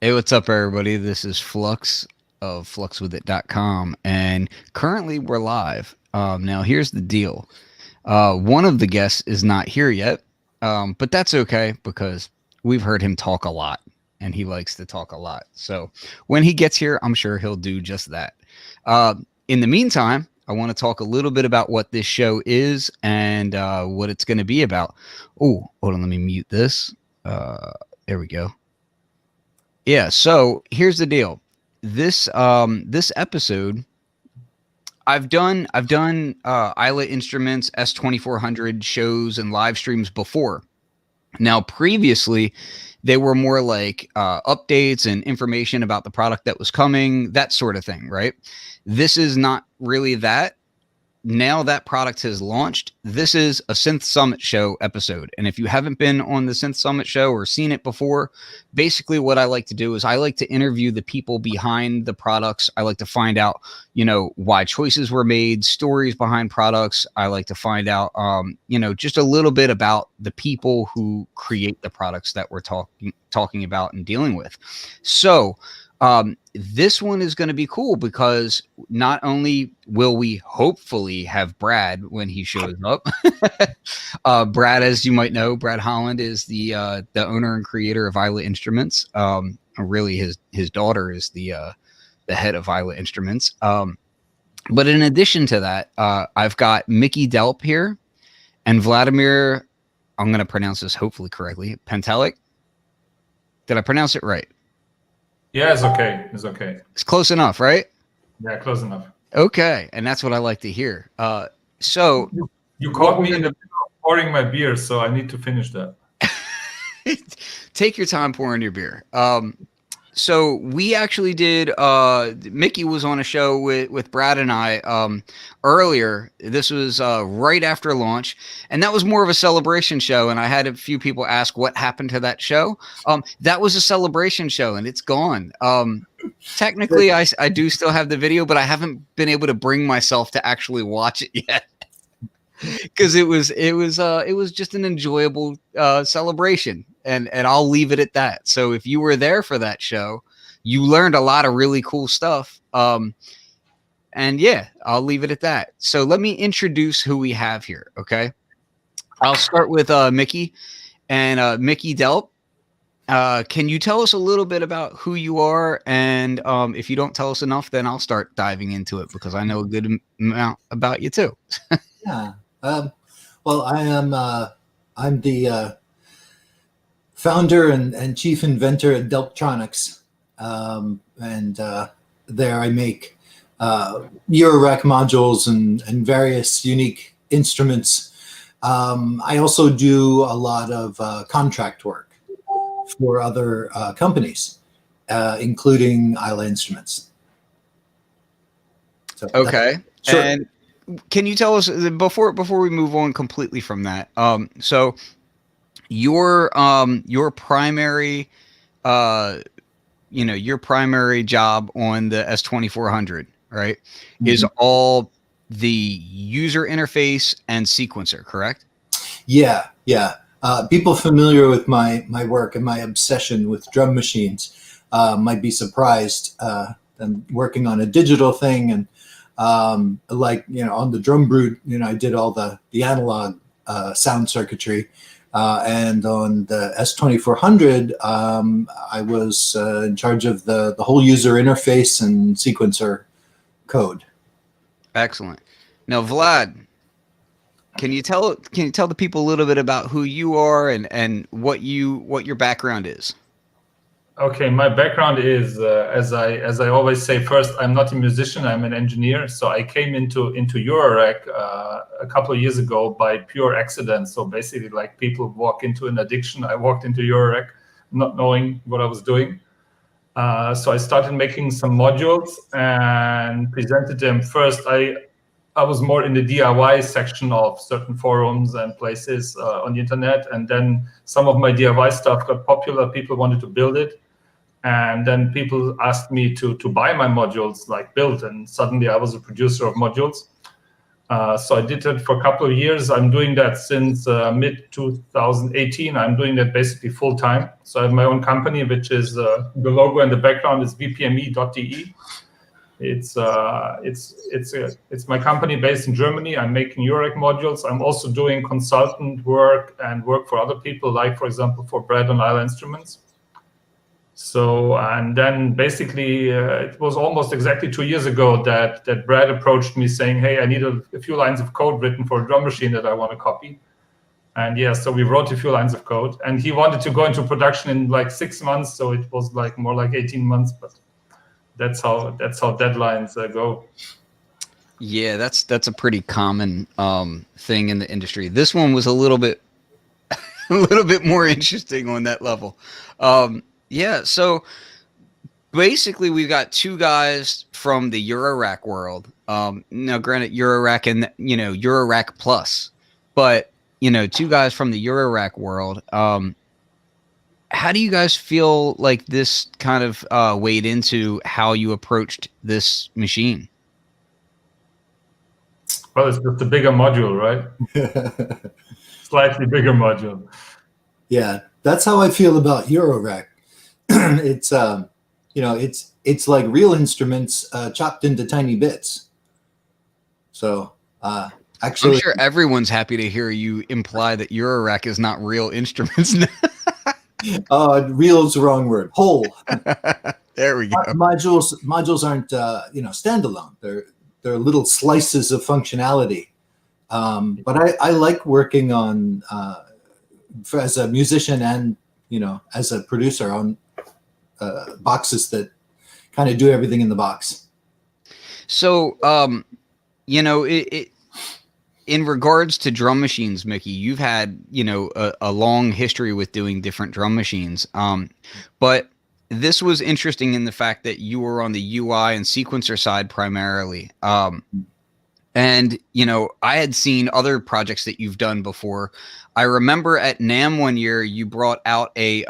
Hey, what's up, everybody? This is Flux of fluxwithit.com, and currently we're live. Now, here's the deal. One of the guests is not here yet, but that's okay because we've heard him talk a lot, and he likes to talk a lot. So when he gets here, I'm sure he'll do just that. In the meantime, I want to talk a little bit about what this show is and what it's going to be about. Oh, hold on, let me mute this. There we go. Yeah, so here's the deal. This episode I've done Isla Instruments S2400 shows and live streams before. Now, previously, they were more like updates and information about the product that was coming, that sort of thing, right? This is not really that. Now that product has launched, this is a Synth Summit Show episode. And if you haven't been on the Synth Summit Show or seen it before, basically what I like to do is I like to interview the people behind the products. I like to find out, why choices were made, stories behind products. I like to find out, just a little bit about the people who create the products that we're talking about and dealing with. So, this one is going to be cool because not only will we hopefully have Brad when he shows up. Brad, as you might know, Brad Holland is the owner and creator of Isla Instruments. Really, his daughter is the head of Isla Instruments. But in addition to that, I've got Mickey Delp here and Vladimir. I'm going to pronounce this hopefully correctly. Pentalic. Did I pronounce it right? Yeah, it's okay. It's okay. It's close enough, right? Yeah, close enough. Okay, and that's what I like to hear. So you caught me in the middle of pouring my beer, so I need to finish that. Take your time pouring your beer. So we actually did. Mickey was on a show with Brad and I earlier. This was right after launch, and that was more of a celebration show. And I had a few people ask what happened to that show. That was a celebration show, and it's gone. Technically, I do still have the video, but I haven't been able to bring myself to actually watch it yet. Because it was just an enjoyable celebration, and I'll leave it at that. So if you were there for that show, you learned a lot of really cool stuff. And yeah, I'll leave it at that. So let me introduce who we have here. Okay, I'll start with Mickey and Mickey Delp. Can you tell us a little bit about who you are? And if you don't tell us enough, then I'll start diving into it because I know a good amount about you too. Yeah. Well, I'm the founder and chief inventor at Deltronics, and there I make Eurorack modules and various unique instruments. I also do a lot of contract work for other companies, including Isla Instruments. So okay, sure. And can you tell us before we move on completely from that? So your primary, your primary job on the S2400, right, is all the user interface and sequencer, correct? Yeah. People familiar with my work and my obsession with drum machines might be surprised. I'm working on a digital thing, and on the drum brute, I did all the analog sound circuitry, and on the S2400, I was in charge of the whole user interface and sequencer code. Excellent. Now, Vlad, can you tell the people a little bit about who you are and what your background is? Okay, my background is, as I always say, first, I'm not a musician, I'm an engineer. So I came into Eurorack a couple of years ago by pure accident. So basically, like people walk into an addiction, I walked into Eurorack not knowing what I was doing. So I started making some modules and presented them. First, I was more in the DIY section of certain forums and places on the internet. And then some of my DIY stuff got popular, people wanted to build it. And then people asked me to buy my modules, like built, and suddenly I was a producer of modules. So I did that for a couple of years. I'm doing that since mid-2018. I'm doing that basically full time. So I have my own company, which is the logo in the background is vpme.de. It's my company based in Germany. I'm making Eurorack modules. I'm also doing consultant work and work for other people, like for example for Brad on Isla Instruments. So, and then basically it was almost exactly 2 years ago that Brad approached me saying, hey, I need a few lines of code written for a drum machine that I want to copy. And yeah, so we wrote a few lines of code, and he wanted to go into production in like 6 months. So it was like more like 18 months, but that's how deadlines go. Yeah, that's a pretty common thing in the industry. This one was a little bit more interesting on that level. Yeah, so basically we've got two guys from the Eurorack world. Now, granted, Eurorack and Eurorack Plus, but two guys from the Eurorack world. How do you guys feel like this kind of weighed into how you approached this machine? Well, it's just a bigger module, right? Slightly bigger module. Yeah, that's how I feel about Eurorack. It's it's like real instruments chopped into tiny bits. So actually, I'm sure everyone's happy to hear you imply that Eurorack is not real instruments. real's the wrong word. Whole. There we go. Modules aren't standalone. They're little slices of functionality. But I like working on as a musician and as a producer on boxes that kind of do everything in the box. So in regards to drum machines, Mickey, you've had a long history with doing different drum machines. But this was interesting in the fact that you were on the UI and sequencer side primarily. And I had seen other projects that you've done before. I remember at NAMM one year you brought out a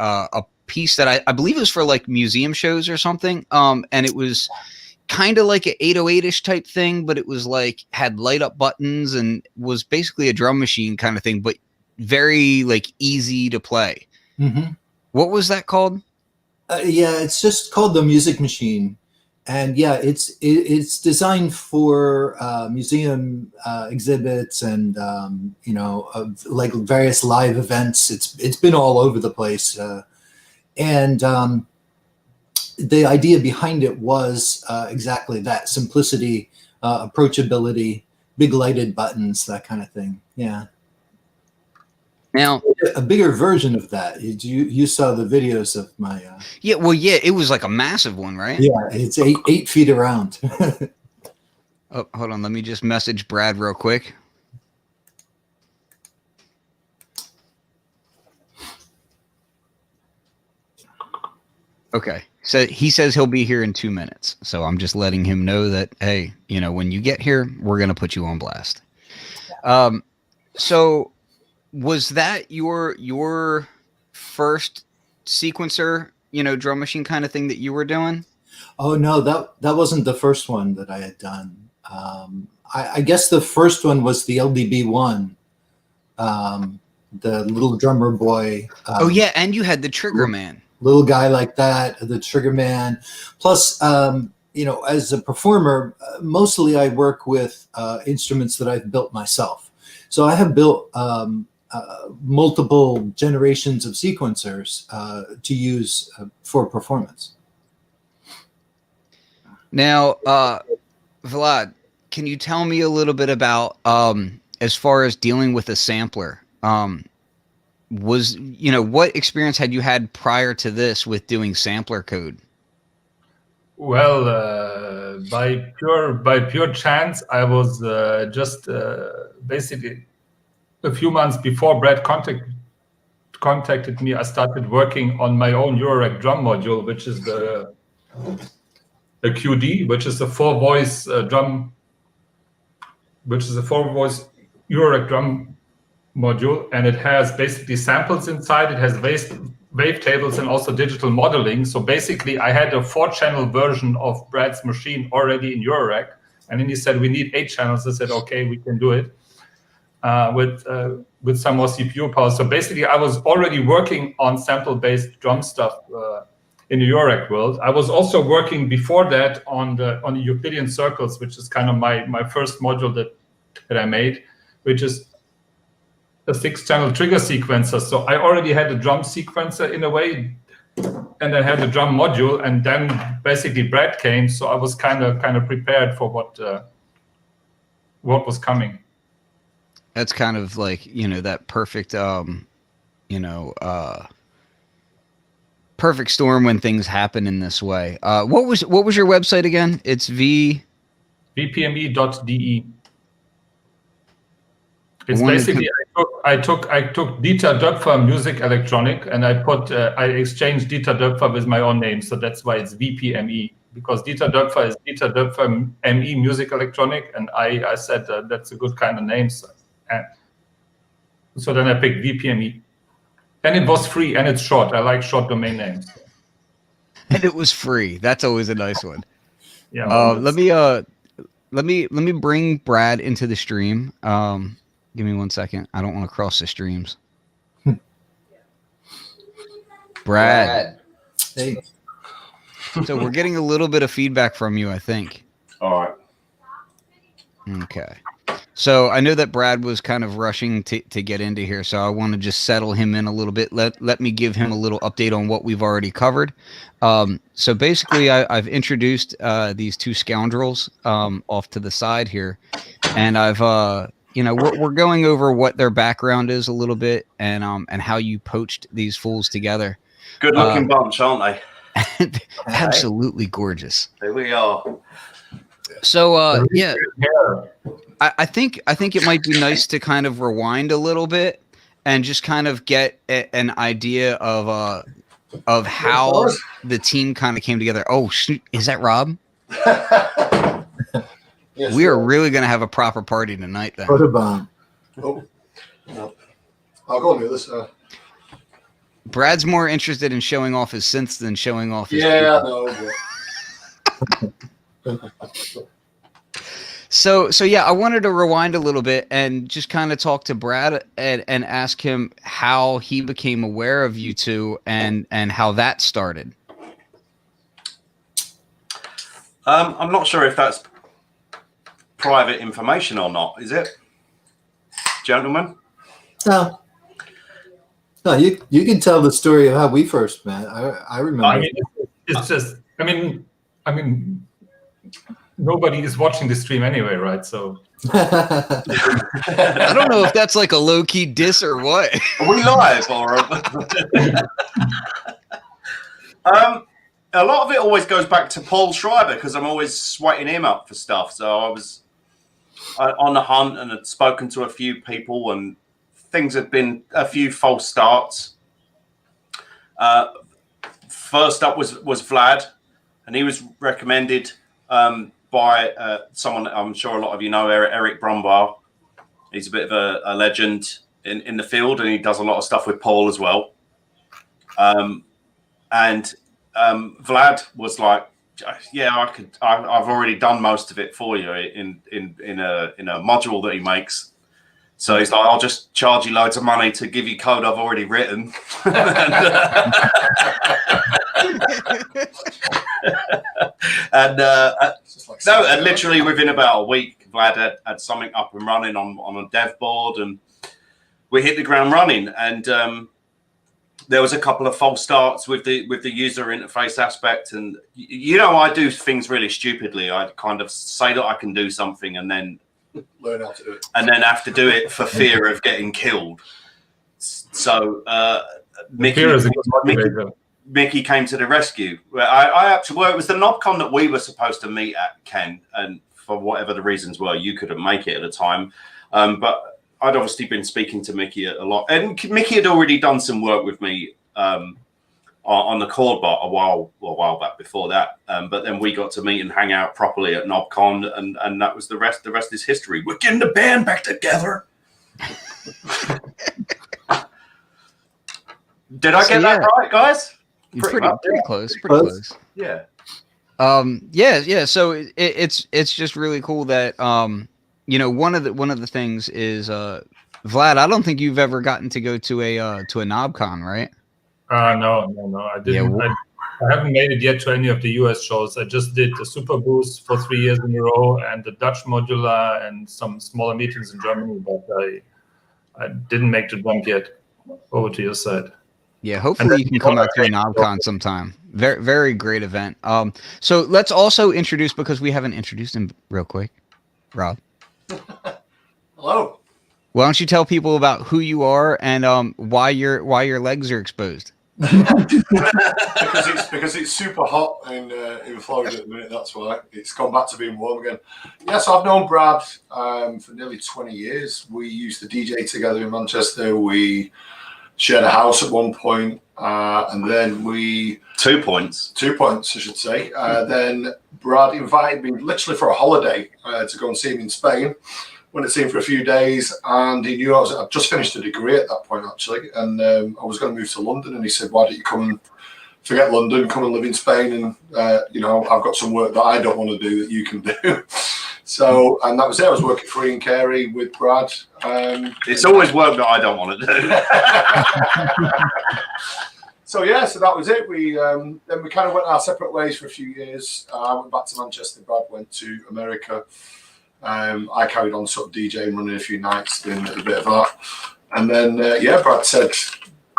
piece that I believe it was for like museum shows or something. And it was kind of like an 808-ish type thing, but it was like had light up buttons and was basically a drum machine kind of thing, but very like easy to play. Mm-hmm. What was that called? Yeah, it's just called the Music Machine. And yeah, it's designed for museum exhibits and like various live events. It's been all over the place, and the idea behind it was exactly that: simplicity, approachability, big lighted buttons, that kind of thing. Yeah. Now, a bigger version of that. You saw the videos of my. Yeah, well, yeah, it was like a massive one, right? Yeah, it's 8 feet around. Oh, hold on, let me just message Brad real quick. Okay, so he says he'll be here in 2 minutes. So I'm just letting him know that, hey, when you get here, we're gonna put you on blast. So. Was that your first sequencer, drum machine kind of thing that you were doing? Oh no, that wasn't the first one that I had done. I guess the first one was the LDB-1, the little drummer boy. Oh yeah, and you had the Trigger Man. Little guy like that, the Trigger Man. Plus, as a performer, mostly I work with instruments that I've built myself. So I have built multiple generations of sequencers to use for performance. Now, Vlad, can you tell me a little bit about as far as dealing with a sampler? What experience had you had prior to this with doing sampler code? Well, by pure chance, I was just basically a few months before Brad contacted me. I started working on my own Eurorack drum module, which is the QD, which is a 4-voice drum, which is a 4-voice Eurorack drum module, and it has basically samples inside. It has wavetables and also digital modeling. So basically, I had a 4-channel version of Brad's machine already in Eurorack, And then he said, we need 8 channels. I said, okay, we can do it with some more CPU power. So basically, I was already working on sample-based drum stuff in the Eurorack world. I was also working before that on the Euclidean circles, which is kind of my first module that I made, which is a 6-channel trigger sequencer. So I already had a drum sequencer in a way, and I had a drum module, and then basically Brad came, so I was kind of prepared for what was coming. That's kind of like, that perfect perfect storm when things happen in this way. What was your website again? It's vpme.de. It's basically I took Dieter Döpfer Music Electronic, and I exchanged Dieter Döpfer with my own name, so that's why it's VPME, because Dieter Döpfer is Dieter Döpfer ME Music Electronic, and I said that's a good kind of name, so then I picked VPME, and it was free and it's short. I like short domain names. And it was free. That's always a nice one. Yeah. Let me bring Brad into the stream. Give me 1 second. I don't want to cross the streams. Brad. Hey. So we're getting a little bit of feedback from you, I think. All right. Okay. So I know that Brad was kind of rushing to get into here, so I want to just settle him in a little bit. Let me give him a little update on what we've already covered. So basically, I've introduced these 2 scoundrels off to the side here, and I've we're going over what their background is a little bit, and how you poached these fools together. Good looking bunch, aren't they? Absolutely gorgeous. There we are. So yeah. I think it might be nice to kind of rewind a little bit and just kind of get an idea of how the team kind of came together. Oh, shoot. Is that Rob? Yes, we are really going to have a proper party tonight then. Photobomb. Oh, no. I'll go near this. Brad's more interested in showing off his synths than showing off his Yeah, no. So yeah, I wanted to rewind a little bit and just kind of talk to Brad and ask him how he became aware of you two and how that started. I'm not sure if that's private information or not. Is it, gentlemen? No, you can tell the story of how we first met. I remember. I mean, it's just. I mean, nobody is watching the stream anyway, right? So I don't know if that's like a low key diss or what. Are we live or? A lot of it always goes back to Paul Schreiber because I'm always sweating him up for stuff. So I was on the hunt and had spoken to a few people, and things had been a few false starts. First up was Vlad, and he was recommended by someone I'm sure a lot of you know, Eric Brumbaugh. He's a bit of a legend in the field, and he does a lot of stuff with Paul as well. Vlad was like, "Yeah, I've already done most of it for you in a module that he makes." So he's like, "I'll just charge you loads of money to give you code I've already written." And literally within about a week, Vlad had something up and running on a dev board, and we hit the ground running. And there was a couple of false starts with the user interface aspect, and I do things really stupidly. I kind of say that I can do something and then learn how to do it, and then have to do it for fear of getting killed. So Mickey came to the rescue. I actually, well, it was the NobCon that we were supposed to meet at, Ken, and for whatever the reasons were, you couldn't make it at the time. But I'd obviously been speaking to Mickey a lot, and Mickey had already done some work with me on the chord bot a while back before that. But then we got to meet and hang out properly at NobCon, and that was the rest. The rest is history. We're getting the band back together. Did I get that right, guys? Pretty close. Pretty close. Yeah. Yeah. So it's just really cool that one of the things is Vlad. I don't think you've ever gotten to go to a NobCon, right? No. I didn't. Yeah. I haven't made it yet to any of the US shows. I just did the Super Boost for 3 years in a row, and the Dutch Modular, and some smaller meetings in Germany. But I didn't make the jump yet over to your side. Yeah, hopefully you can come out to a NobCon sometime. Very, very great event. So let's also introduce, because we haven't introduced him real quick, Rob. Hello. Why don't you tell people about who you are and why your legs are exposed? because it's super hot in Florida at the minute. That's why it's gone back to being warm again. Yes, I've known Brad for nearly 20 years. We used to DJ together in Manchester. We shared a house at one point, and then we 2 points. 2 points, I should say. Then Brad invited me literally for a holiday to go and see him in Spain. Went to see him for a few days, and he knew I'd just finished a degree at that point, actually, and I was going to move to London, and he said, why don't you come and forget London, come and live in Spain, and, I've got some work that I don't want to do that you can do. So, and that was it. I was working for Ian Carey with Brad. It's always work that I don't want to do. So that was it. We then we kind of went our separate ways for a few years. I went back to Manchester. Brad went to America. I carried on sort of DJing, running a few nights, doing a bit of that. And then, Brad said,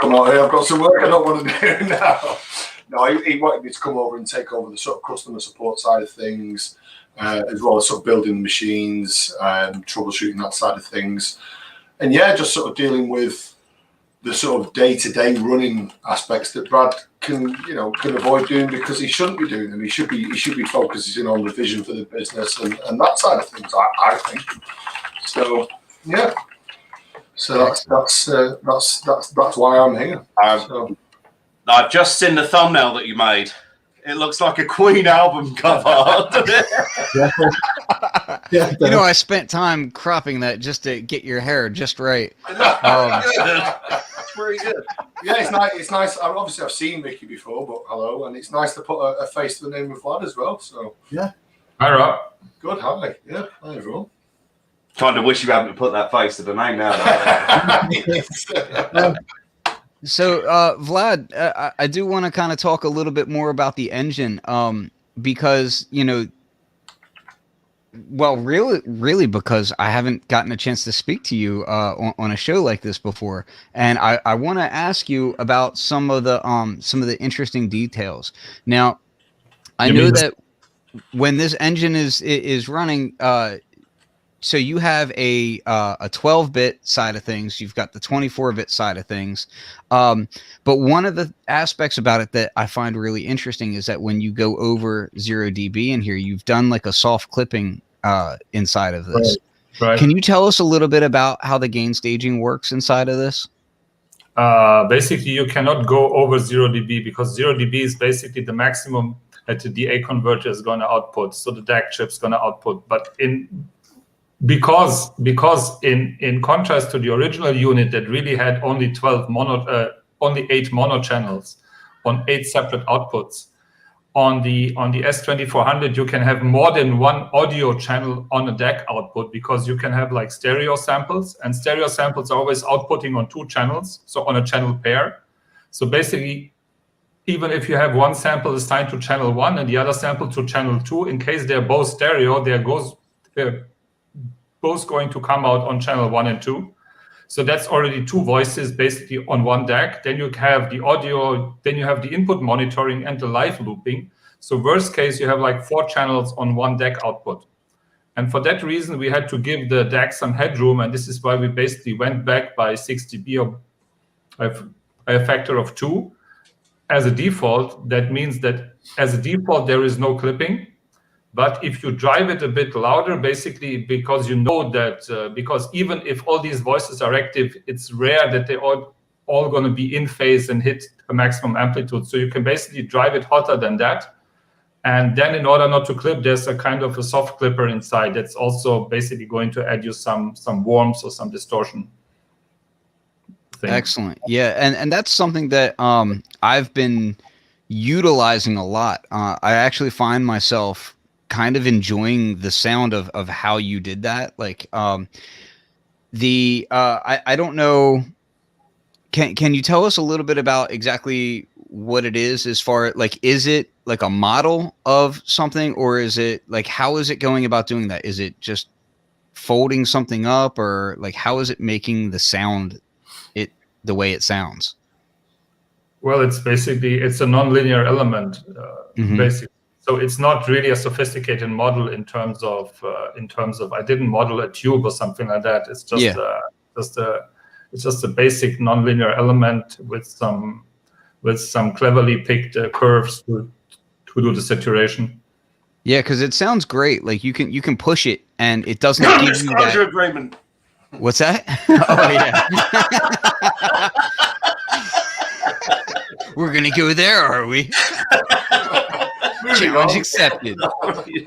come out here, I've got some work I don't want to do now. No, he wanted me to come over and take over the sort of customer support side of things, as well as sort of building the machines, troubleshooting that side of things. And just sort of dealing with the sort of day-to-day running aspects that Brad can avoid doing because he shouldn't be doing them. He should be focusing on the vision for the business and that side of things. I think. So that's why I'm here. I've just seen the thumbnail that you made. It looks like a Queen album cover. I spent time cropping that just to get your hair just right. That's very good. Yeah, it's nice. It's nice. Obviously, I've seen Mickey before, but hello, and it's nice to put a face to the name of Vlad as well. So Yeah. Hi, Rob. Good. Hi. Yeah. Hi, everyone. Kind of wish you hadn't put that face to the name now. So, Vlad, I do want to kind of talk a little bit more about the engine, because, really because I haven't gotten a chance to speak to you on a show like this before, and I want to ask you about some of the interesting details. Now, I know that when this engine is running, so you have a 12-bit side of things. You've got the 24-bit side of things. But one of the aspects about it that I find really interesting is that when you go over 0 dB in here, you've done like a soft clipping inside of this. Right. Can you tell us a little bit about how the gain staging works inside of this? Basically, you cannot go over 0 dB because 0 dB is basically the maximum that the DA converter is going to output. So the DAC chip's going to output. But because in contrast to the original unit that really had only 8 mono channels on 8 separate outputs, on the S2400 you can have more than one audio channel on a DAC output because you can have like stereo samples, and stereo samples are always outputting on 2 channels, so on a channel pair. So basically, even if you have one sample assigned to channel 1 and the other sample to channel 2, in case they're both stereo, they're both going to come out on channel 1 and 2. So that's already 2 voices basically on one DAC. Then you have the audio, then you have the input monitoring and the live looping. So worst case, you have like 4 channels on one DAC output. And for that reason, we had to give the DAC some headroom. And this is why we basically went back by 6 dB or a factor of 2 as a default. That means that as a default, there is no clipping. But if you drive it a bit louder, basically, because you know that, because even if all these voices are active, it's rare that they're all going to be in phase and hit a maximum amplitude. So you can basically drive it hotter than that. And then in order not to clip, there's a kind of a soft clipper inside that's also basically going to add you some warmth or some distortion. Excellent. Yeah, and that's something that I've been utilizing a lot. I actually find myself kind of enjoying the sound of how you did that. Like, I don't know. Can you tell us a little bit about exactly what it is, as far like, is it like a model of something, or is it like, how is it going about doing that? Is it just folding something up, or like, how is it making the sound the way it sounds? Well, it's a nonlinear element, Mhm. basically. So it's not really a sophisticated model in terms of I didn't model a tube or something like that. It's just it's just a basic nonlinear element with some cleverly picked curves to do the saturation. Yeah, because it sounds great. Like, you can push it, and it doesn't give you Non-disclosure that. agreement. What's that? Oh yeah. We're gonna go there, are we? Challenge accepted.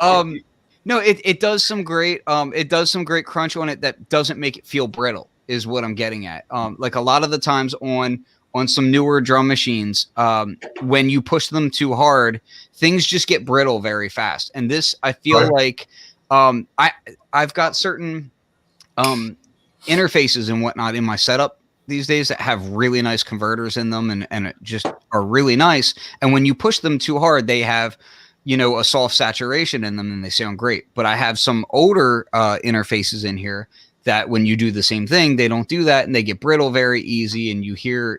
No, it does some great crunch on it that doesn't make it feel brittle, is what I'm getting at. Like, a lot of the times on some newer drum machines, when you push them too hard, things just get brittle very fast. And this, I feel like, I've got certain interfaces and whatnot in my setup these days that have really nice converters in them, and it just are really nice. And when you push them too hard, they have, a soft saturation in them, and they sound great. But I have some older interfaces in here that when you do the same thing, they don't do that, and they get brittle very easy. And you hear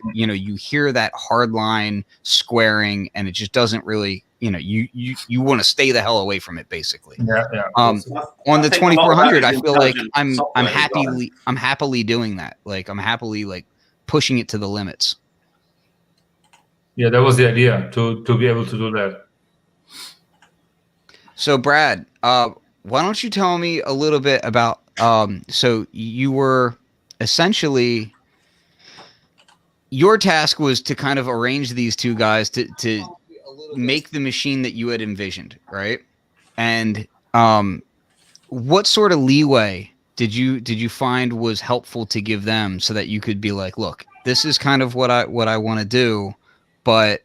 that hard line squaring, and it just doesn't really, you want to stay the hell away from it, basically. Yeah. On the 2400, I feel like I'm happily happily doing that. Like, I'm happily like pushing it to the limits. Yeah, that was the idea, to be able to do that. So, Brad, why don't you tell me a little bit about, so you were essentially, your task was to kind of arrange these two guys to make the machine that you had envisioned, right? And what sort of leeway did you find was helpful to give them, so that you could be like, look, this is kind of what I want to do, but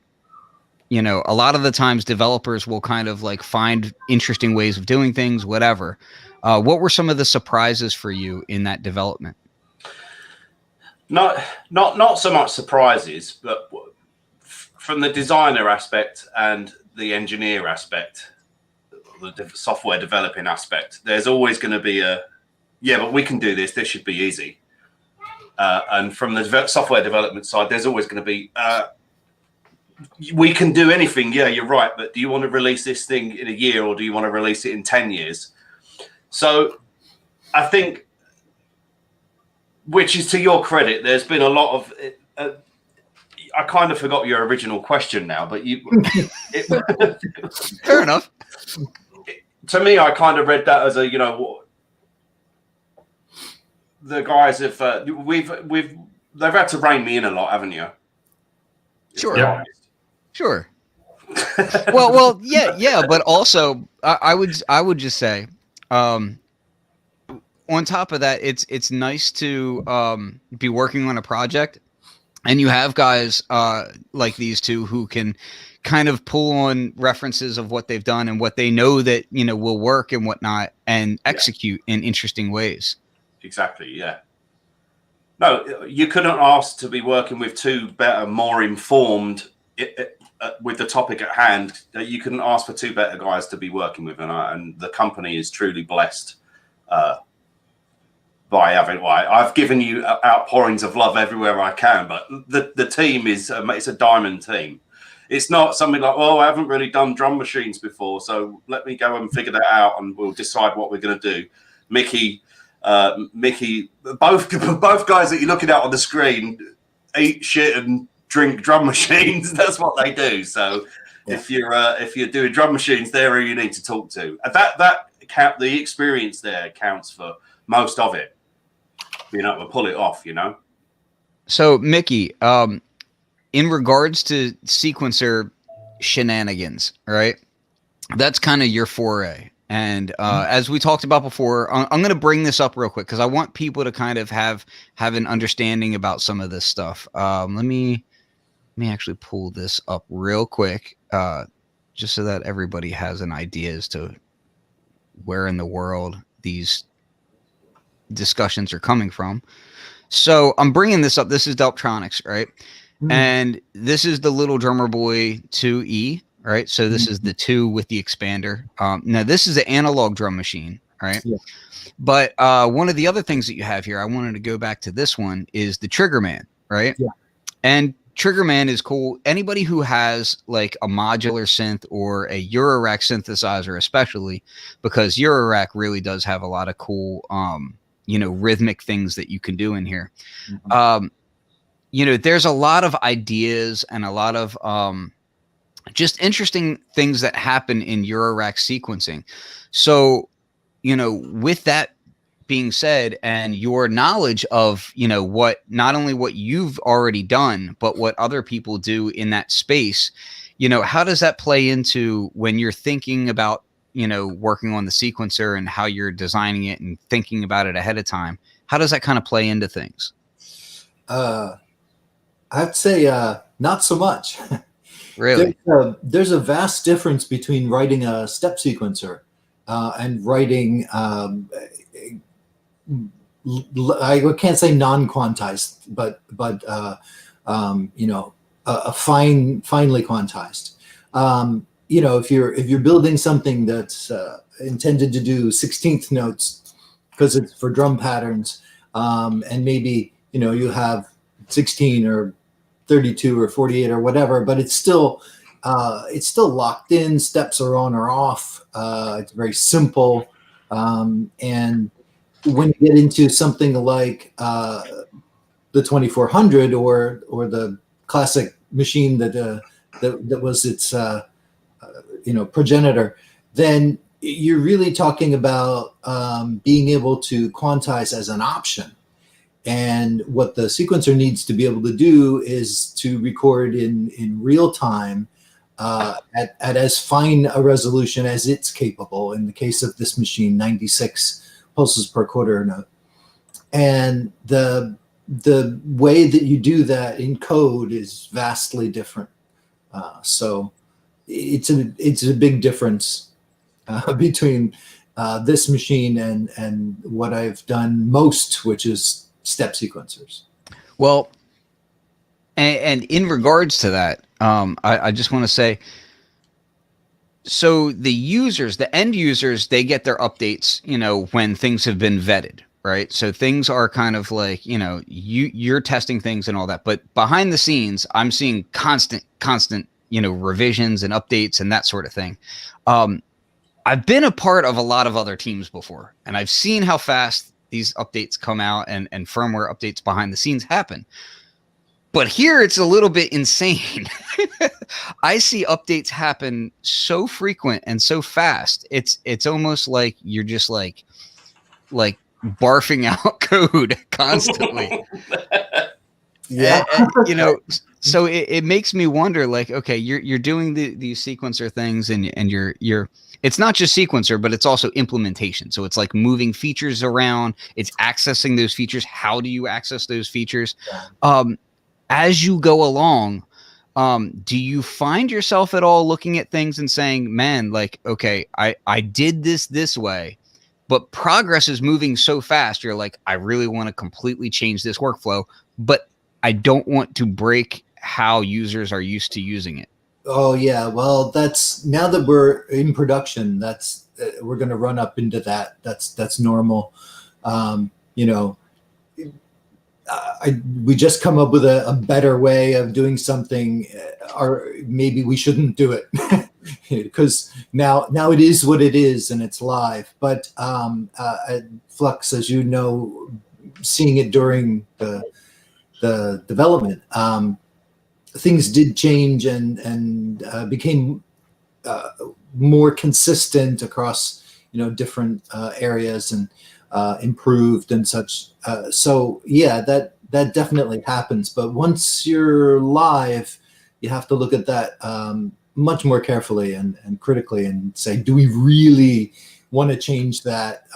a lot of the times developers will kind of like find interesting ways of doing things, whatever. What were some of the surprises for you in that development? Not so much surprises, but from the designer aspect and the engineer aspect, the software developing aspect, there's always going to be but we can do this. This should be easy. And from the software development side, there's always going to be, we can do anything. Yeah, you're right. But do you want to release this thing in a year, or do you want to release it in 10 years? So I think, which is to your credit, there's been a lot of, I kind of forgot your original question now, but fair enough. To me, I kind of read that as a, the guys have, they've had to rein me in a lot, haven't you? Sure. Yeah. Sure. well, yeah, but also I would just say, on top of that, it's nice to be working on a project, and you have guys like these two who can kind of pull on references of what they've done and what they know that will work and whatnot, and execute in interesting ways. Exactly. Yeah. No, you couldn't ask to be working with two better, more informed with the topic at hand. You couldn't ask for two better guys to be working with, and the company is truly blessed by having. I've given you outpourings of love everywhere I can, but the team is it's a diamond team. It's not something like, oh, I haven't really done drum machines before, so let me go and figure that out, and we'll decide what we're going to do. Mickey, both guys that you're looking at on the screen eat shit and drink drum machines. That's what they do. So if you're doing drum machines, they're who you need to talk to. The experience there counts for most of it. Being able to pull it off, So, Mickey, in regards to sequencer shenanigans, right? That's kind of your foray. And as we talked about before, I'm going to bring this up real quick because I want people to kind of have an understanding about some of this stuff. Let me me actually pull this up real quick, just so that everybody has an idea as to where in the world these discussions are coming from. So I'm bringing this up. This is Deltronics, right? And this is the little drummer boy 2E, right? So this is the 2 with the expander. Now this is an analog drum machine, right? Yeah. But one of the other things that you have here, I wanted to go back to this one, is the Triggerman, right? Yeah. And Triggerman is cool. Anybody who has like a modular synth or a Eurorack synthesizer, especially, because Eurorack really does have a lot of cool, rhythmic things that you can do in here. There's a lot of ideas and a lot of just interesting things that happen in Eurorack sequencing. So, with that being said, and your knowledge of, what not only what you've already done, but what other people do in that space, how does that play into when you're thinking about, working on the sequencer and how you're designing it and thinking about it ahead of time? How does that kind of play into things? I'd say not so much. Really? There's a vast difference between writing a step sequencer and writing, I can't say non-quantized, but a finely quantized. If you're building something that's intended to do 16th notes because it's for drum patterns, and maybe you have 16 or 32 or 48 or whatever, but it's still locked in. Steps are on or off. It's very simple. And when you get into something like the 2400 or the classic machine that was its progenitor, then you're really talking about being able to quantize as an option. And what the sequencer needs to be able to do is to record in real time at as fine a resolution as it's capable. In the case of this machine, 96 pulses per quarter note. And the way that you do that in code is vastly different. So it's a big difference between this machine and what I've done most, which is step sequencers. Well, and in regards to that, I just want to say, so the end users, they get their updates, when things have been vetted, right? So things are kind of like, you're testing things and all that, but behind the scenes, I'm seeing constant, revisions and updates and that sort of thing. I've been a part of a lot of other teams before, and I've seen how fast these updates come out and firmware updates behind the scenes happen. But here it's a little bit insane. I see updates happen so frequent and so fast. It's almost like you're just like barfing out code constantly. Yeah. So it makes me wonder, like, okay, you're doing these sequencer things and you're it's not just sequencer, but it's also implementation. So it's like moving features around, it's accessing those features. How do you access those features? As you go along, do you find yourself at all looking at things and saying, man, like, okay, I did this way, but progress is moving so fast. You're like, I really want to completely change this workflow, but I don't want to break how users are used to using it. Oh yeah, well, that's now that we're in production. That's we're going to run up into that. That's normal. We just come up with a better way of doing something, or maybe we shouldn't do it because now it is what it is and it's live. But at Flux, as you know, seeing it during the development. Things did change and became more consistent across different areas and improved and such. So yeah, that definitely happens. But once you're live, you have to look at that much more carefully and critically and say, do we really want to change that?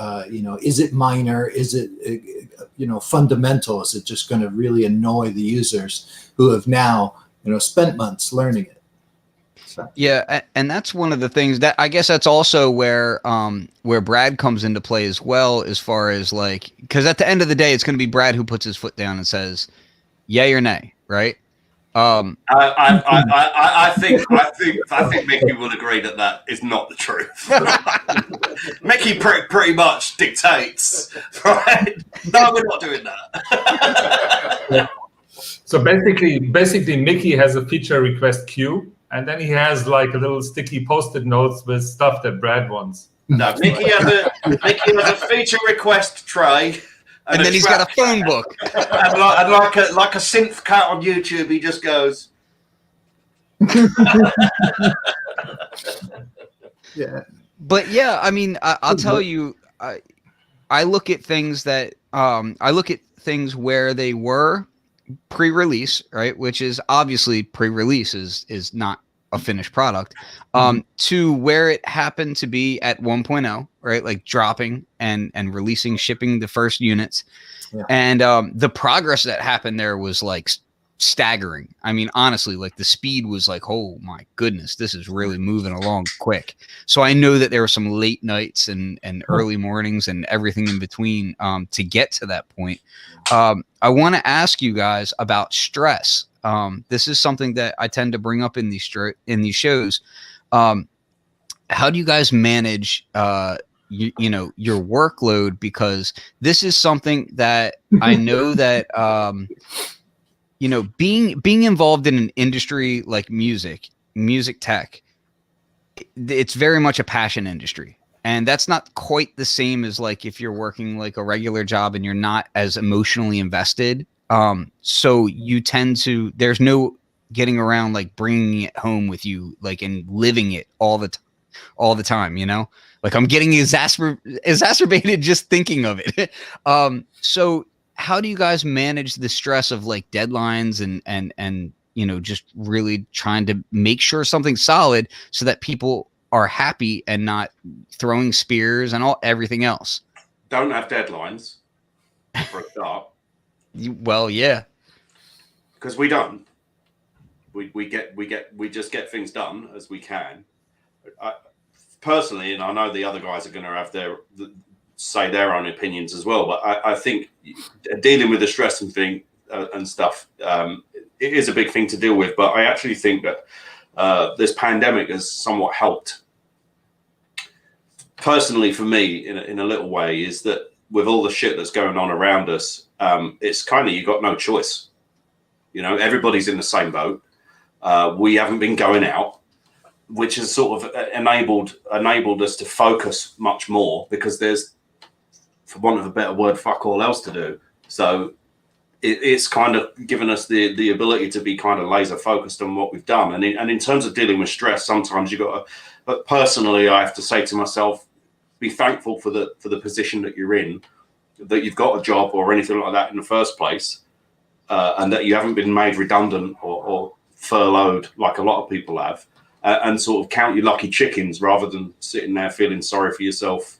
Is it minor? Is it fundamental? Is it just going to really annoy the users who have now spent months learning it. So. Yeah, and that's one of the things that I guess that's also where Brad comes into play as well, as far as like, because at the end of the day, it's going to be Brad who puts his foot down and says, yay or nay, right? I think Mickey will agree that is not the truth. Mickey pretty much dictates, right? No, we're not doing that. So basically, Mickey has a feature request queue, and then he has like a little sticky Post-it notes with stuff that Brad wants. No, Mickey has a feature request tray. And then he's got a phone book. and like a synth cat on YouTube, he just goes. Yeah. But yeah, I mean, I'll tell you, I look at things that where they were pre-release, right? Which is obviously pre-release is not a finished product, to where it happened to be at 1.0, right? Like dropping and releasing, shipping the first units. Yeah. And the progress that happened there was like staggering. I mean, honestly, like the speed was like, oh my goodness, this is really moving along quick. So I know that there were some late nights and early mornings and everything in between to get to that point. I want to ask you guys about stress. This is something that I tend to bring up in these shows. How do you guys manage your workload? Because this is something that I know that being involved in an industry like music tech, it's very much a passion industry. And that's not quite the same as like if you're working like a regular job and you're not as emotionally invested. So you tend to, there's no getting around like bringing it home with you, like, and living it all the time, like I'm getting exacerbated just thinking of it. So how do you guys manage the stress of like deadlines and just really trying to make sure something's solid so that people are happy and not throwing spears and everything else? Don't have deadlines for a start. Well, yeah, because we don't. We just get things done as we can. Personally, and I know the other guys are going to have say their own opinions as well, but I think dealing with the stress and stuff, it is a big thing to deal with. But I actually think that this pandemic has somewhat helped. Personally, for me, in a little way, is that with all the shit that's going on around us, it's kind of, you got no choice. Everybody's in the same boat. We haven't been going out, which has sort of enabled us to focus much more, because there's, for want of a better word, fuck all else to do. So it's kind of given us the ability to be kind of laser focused on what we've done. And in terms of dealing with stress, sometimes you got to, but personally, I have to say to myself, be thankful for the position that you're in, that you've got a job or anything like that in the first place, and that you haven't been made redundant or furloughed like a lot of people have, and sort of count your lucky chickens rather than sitting there feeling sorry for yourself.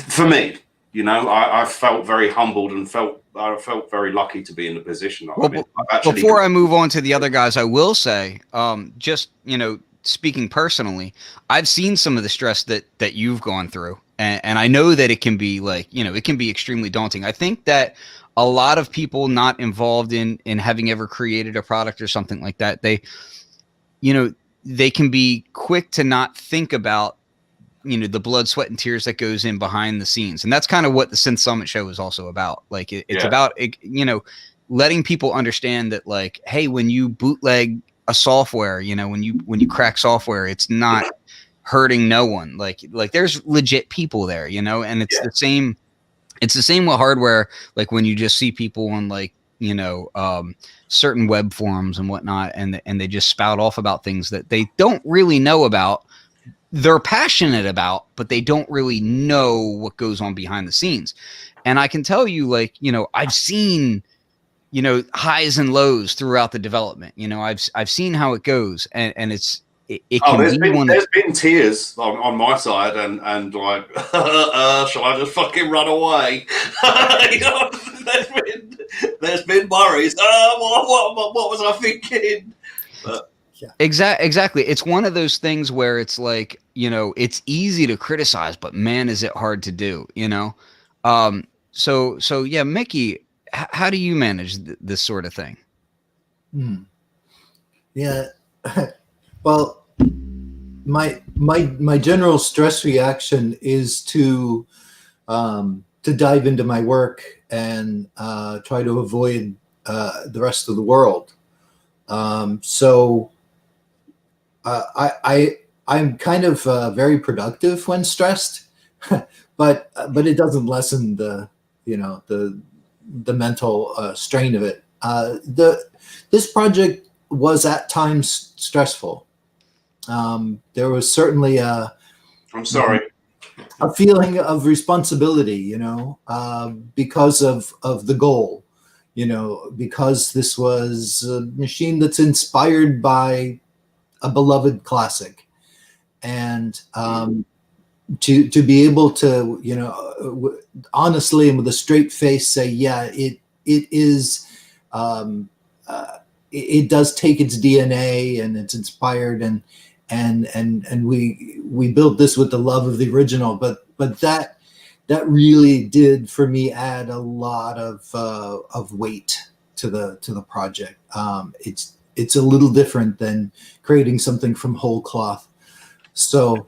For me, I felt very humbled and I felt very lucky to be in the position. Before I move on to the other guys, I will say, just, speaking personally, I've seen some of the stress that you've gone through, and I know that it can be like, it can be extremely daunting. I think that a lot of people not involved in having ever created a product or something like that, they can be quick to not think about, the blood, sweat, and tears that goes in behind the scenes. And that's kind of what the Synth Summit Show is also about. Like it's about, letting people understand that, like, hey, when you bootleg a software, when you crack software, it's not hurting no one. Like there's legit people there, and it's the same. It's the same with hardware. Like when you just see people on like, certain web forums and whatnot, and they just spout off about things that they don't really know about. They're passionate about, but they don't really know what goes on behind the scenes. And I can tell you, like, I've seen, highs and lows throughout the development. I've seen how it goes, and it can there's been tears on my side and like, shall I just fucking run away? there's been worries. What was I thinking? But Exactly. It's one of those things where it's like, it's easy to criticize, but man, is it hard to do, So yeah, Mickey, how do you manage this sort of thing? Yeah. Well, my general stress reaction is to dive into my work and try to avoid the rest of the world. So I'm kind of very productive when stressed, but it doesn't lessen the mental strain of it. This project was at times stressful. There was certainly a feeling of responsibility, because of the goal, because this was a machine that's inspired by a beloved classic, and to be able to, honestly and with a straight face say, yeah, it is. It does take its DNA and it's inspired, and we built this with the love of the original, but that really did for me add a lot of weight to the project. It's a little different than creating something from whole cloth. So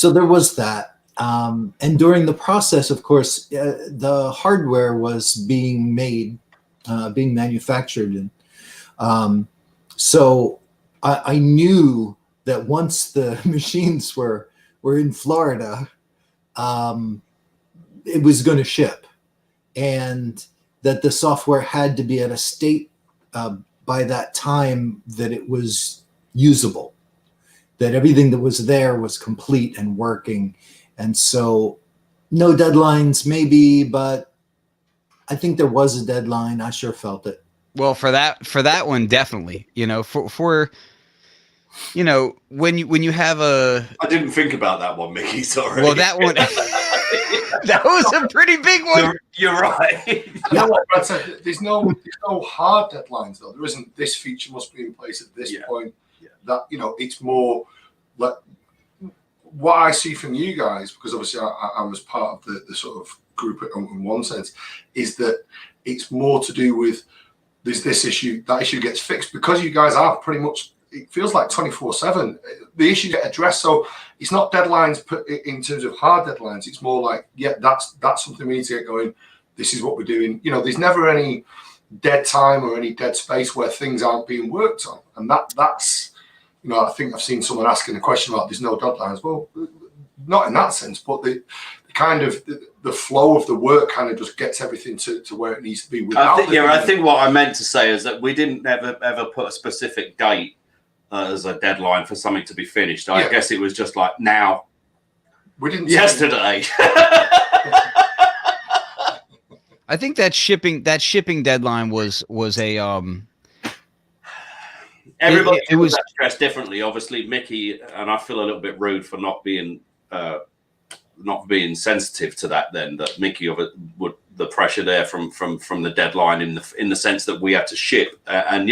there was that. And during the process, of course, the hardware was being manufactured. And so I knew that once the machines were in Florida, it was going to ship, and that the software had to be at a state by that time that it was usable, that everything that was there was complete and working. And so no deadlines maybe, but I think there was a deadline. I sure felt it. Well, for that one, definitely, for when you have a, I didn't think about that one, Mickey. Sorry. Well, that one, that was a pretty big one. You're right. There's no hard deadlines though. There isn't. This feature must be in place at this point. Yeah. That it's more like what I see from you guys, because obviously I was part of the sort of group in one sense, is that it's more to do with there's this issue, that issue gets fixed because you guys are pretty much, it feels like 24/7. The issue get addressed, so it's not deadlines put in terms of hard deadlines. It's more like, yeah, that's something we need to get going. This is what we're doing. There's never any dead time or any dead space where things aren't being worked on, and that's I think I've seen someone asking a question about there's no deadlines. Well, not in that sense, but the kind of the flow of the work kind of just gets everything to where it needs to be. I think what I meant to say is that we didn't ever put a specific date as a deadline for something to be finished. I guess it was just like now. We didn't yesterday. I think that shipping deadline was a everybody was that stressed differently. Obviously, Mickey and I feel a little bit rude for not being sensitive to that. Then that Mickey would the pressure there from the deadline in the sense that we had to ship and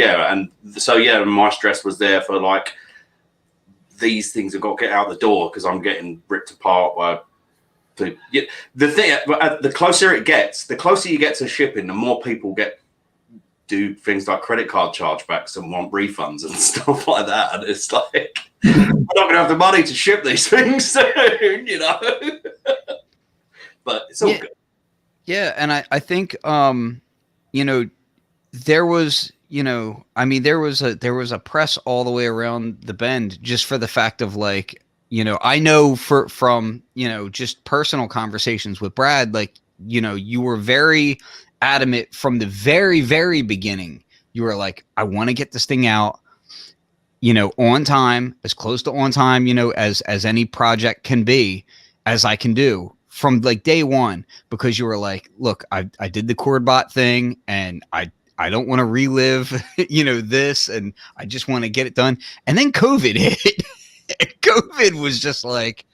my stress was there for like these things have got to get out the door because I'm getting ripped apart by. The closer you get to shipping, the more people do things like credit card chargebacks and want refunds and stuff like that. And it's like, we're not going to have the money to ship these things soon, But it's all good. Yeah, and I think there was there was a press all the way around the bend just for the fact of like, I know from just personal conversations with Brad, like, you were very adamant from the very, very beginning. You were like, I want to get this thing out, on time, as close to on time, as any project can be, as I can do from like day one, because you were like, look, I did the ChordBot thing and I don't want to relive, this, and I just want to get it done. And then COVID hit. COVID was just like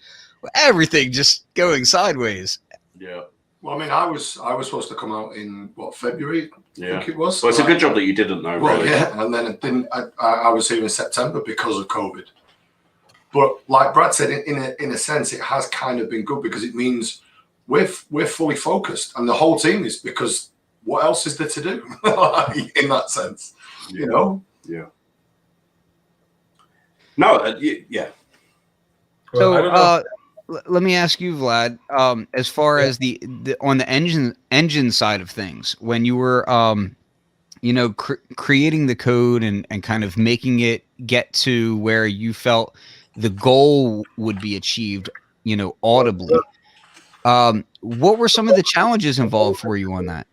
everything just going sideways. Yeah. Well, I mean, I was supposed to come out in February, I think it was. Well, it's a good job that you didn't know. Well, really. yeah, and then it didn't. I was here in September because of COVID. But like Brad said, in a sense, it has kind of been good because it means we're fully focused, and the whole team is, because what else is there to do in that sense? You know? Yeah. No. Yeah. So let me ask you, Vlad. As far as the on the engine side of things, when you were creating the code and kind of making it get to where you felt the goal would be achieved, audibly. What were some of the challenges involved for you on that?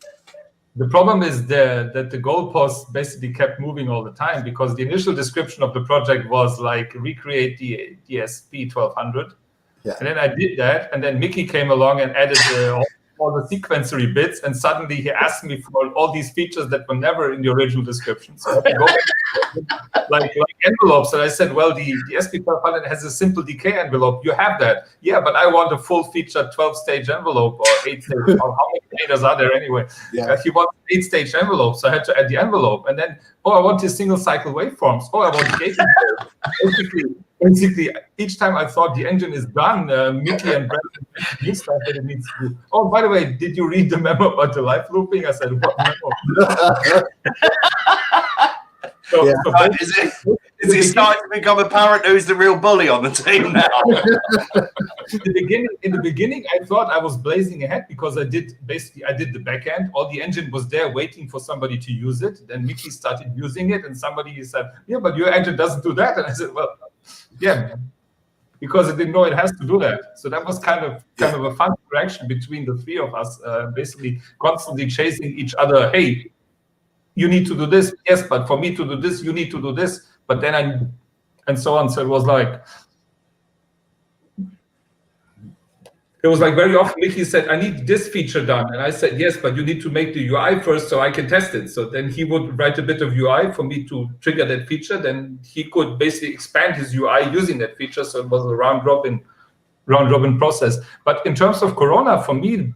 The problem is that the goalposts basically kept moving all the time, because the initial description of the project was like recreate the s2400. Yeah. And then I did that, and then Mickey came along and added all the sequencery bits, and suddenly he asked me for all these features that were never in the original description. So I had to go like envelopes, and I said, well, the SP1200 has a simple decay envelope. You have that. Yeah, but I want a full-featured 12-stage envelope, or 8-stage. Or how many data are there anyway? Yeah. He wants 8-stage envelope, so I had to add the envelope. And then, I want his single-cycle waveforms. I want gating pairs. Basically, each time I thought the engine is done, Mickey and Brad new stuff that it needs to do. Oh, by the way, did you read the memo about the live looping? I said, what memo? Is it starting to become apparent who's the real bully on the team now? In the beginning, I thought I was blazing ahead because I did the back end. All the engine was there waiting for somebody to use it. Then Mickey started using it, and somebody said, yeah, but your engine doesn't do that. And I said, well, yeah, because I didn't know it has to do that. So that was kind of a fun interaction between the three of us, basically constantly chasing each other. Hey, you need to do this. Yes, but for me to do this, you need to do this. But then and so on. So it was like very often Mickey said, I need this feature done. And I said, yes, but you need to make the UI first so I can test it. So then he would write a bit of UI for me to trigger that feature. Then he could basically expand his UI using that feature. So it was a round robin process. But in terms of Corona, for me,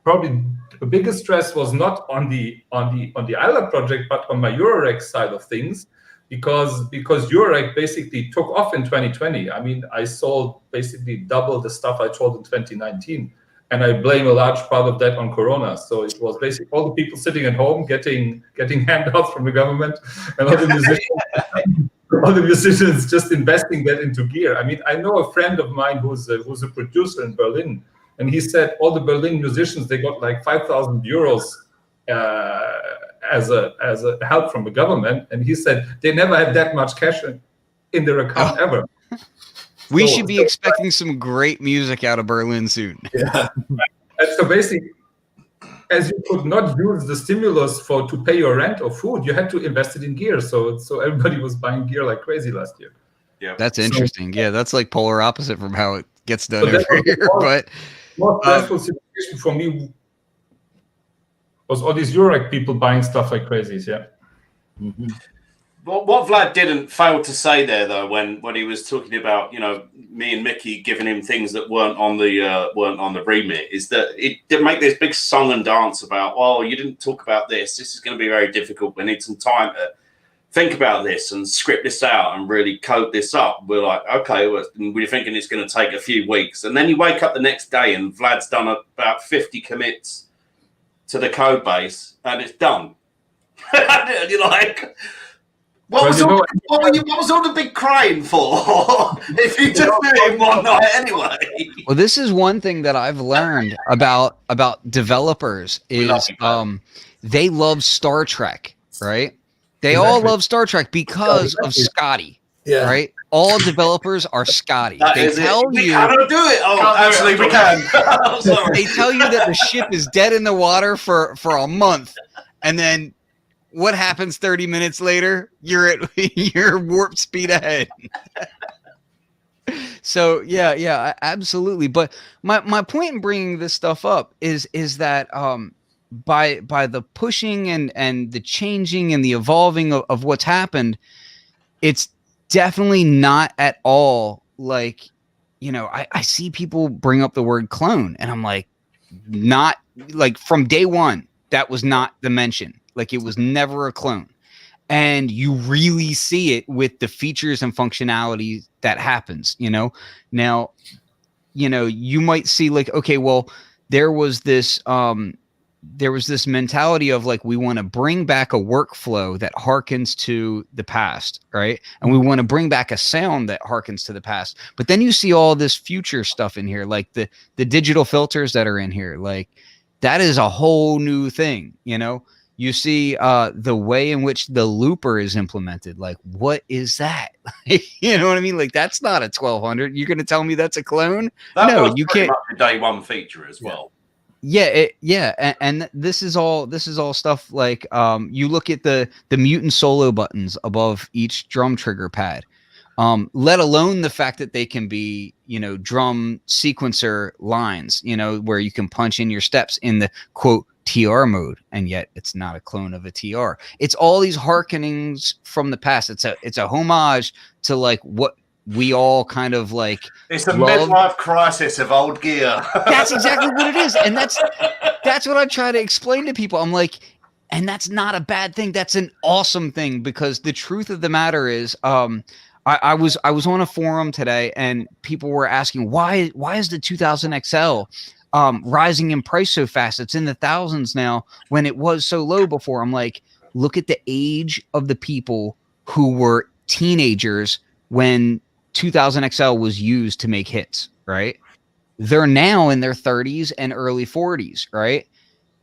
probably the biggest stress was not on the Isla project, but on my Eurorack side of things. Because Eurorack basically took off in 2020. I mean, I sold basically double the stuff I sold in 2019. And I blame a large part of that on Corona. So it was basically all the people sitting at home getting handouts from the government, and all the musicians just investing that into gear. I mean, I know a friend of mine who's a producer in Berlin, and he said all the Berlin musicians, they got like 5,000 euros as a help from the government, and he said they never had that much cash in their account ever. We should be expecting some great music out of Berlin soon. Yeah. And so basically, as you could not use the stimulus to pay your rent or food, you had to invest it in gear. So everybody was buying gear like crazy last year. Yeah, that's interesting. Yeah, that's like polar opposite from how it gets done over here. But more stressful situation for me was all these Eurorack people buying stuff like crazies. Yeah. Mm-hmm. What Vlad didn't fail to say there, though, when he was talking about me and Mickey giving him things that weren't on the remit, is that it didn't make this big song and dance about, oh, you didn't talk about this. This is going to be very difficult. We need some time to think about this and script this out and really code this up. We're like, okay, we're thinking it's going to take a few weeks, and then you wake up the next day and Vlad's done about 50 commits to the code base, and it's done. And you're like, what was all the big crying for? If you just do it in one night anyway. Well, this is one thing that I've learned about developers is they love Star Trek, right? They all love Star Trek because of Scotty. Yeah. Right? All developers are Scotty. They tell you we cannot do it. Oh, actually, we can. They tell you that the ship is dead in the water for a month, and then what happens 30 minutes later? You're warp speed ahead. So yeah, absolutely. But my point in bringing this stuff up is that by the pushing and the changing and the evolving of what's happened, it's definitely not at all like, I see people bring up the word clone, and I'm like, not like from day one, that was not the mention. Like it was never a clone. And you really see it with the features and functionality that happens, you know. Now, you know, you might see like, okay, well, there was this mentality of like, we want to bring back a workflow that harkens to the past, right? And we want to bring back a sound that harkens to the past. But then you see all this future stuff in here, like the digital filters that are in here. Like that is a whole new thing, you know. You see the way in which the looper is implemented. Like, what is that? You know what I mean? Like, that's not a 1200. You're going to tell me that's a clone? That was you can't. Much a day one feature as well. Yeah, and this is all stuff like you look at the mutant solo buttons above each drum trigger pad. Let alone the fact that they can be, you know, drum sequencer lines, you know, where you can punch in your steps in the quote TR mode, and yet it's not a clone of a TR. It's all these hearkenings from the past. It's a homage to like what we all kind of like. It's a midlife crisis of old gear. That's exactly what it is, and that's what I try to explain to people. I'm like, and that's not a bad thing. That's an awesome thing, because the truth of the matter is, I was on a forum today, and people were asking why is the 2000 XL rising in price so fast? It's in the thousands now when it was so low before. I'm like, look at the age of the people who were teenagers when 2000 XL was used to make hits, right? They're now in their 30s and early 40s, right?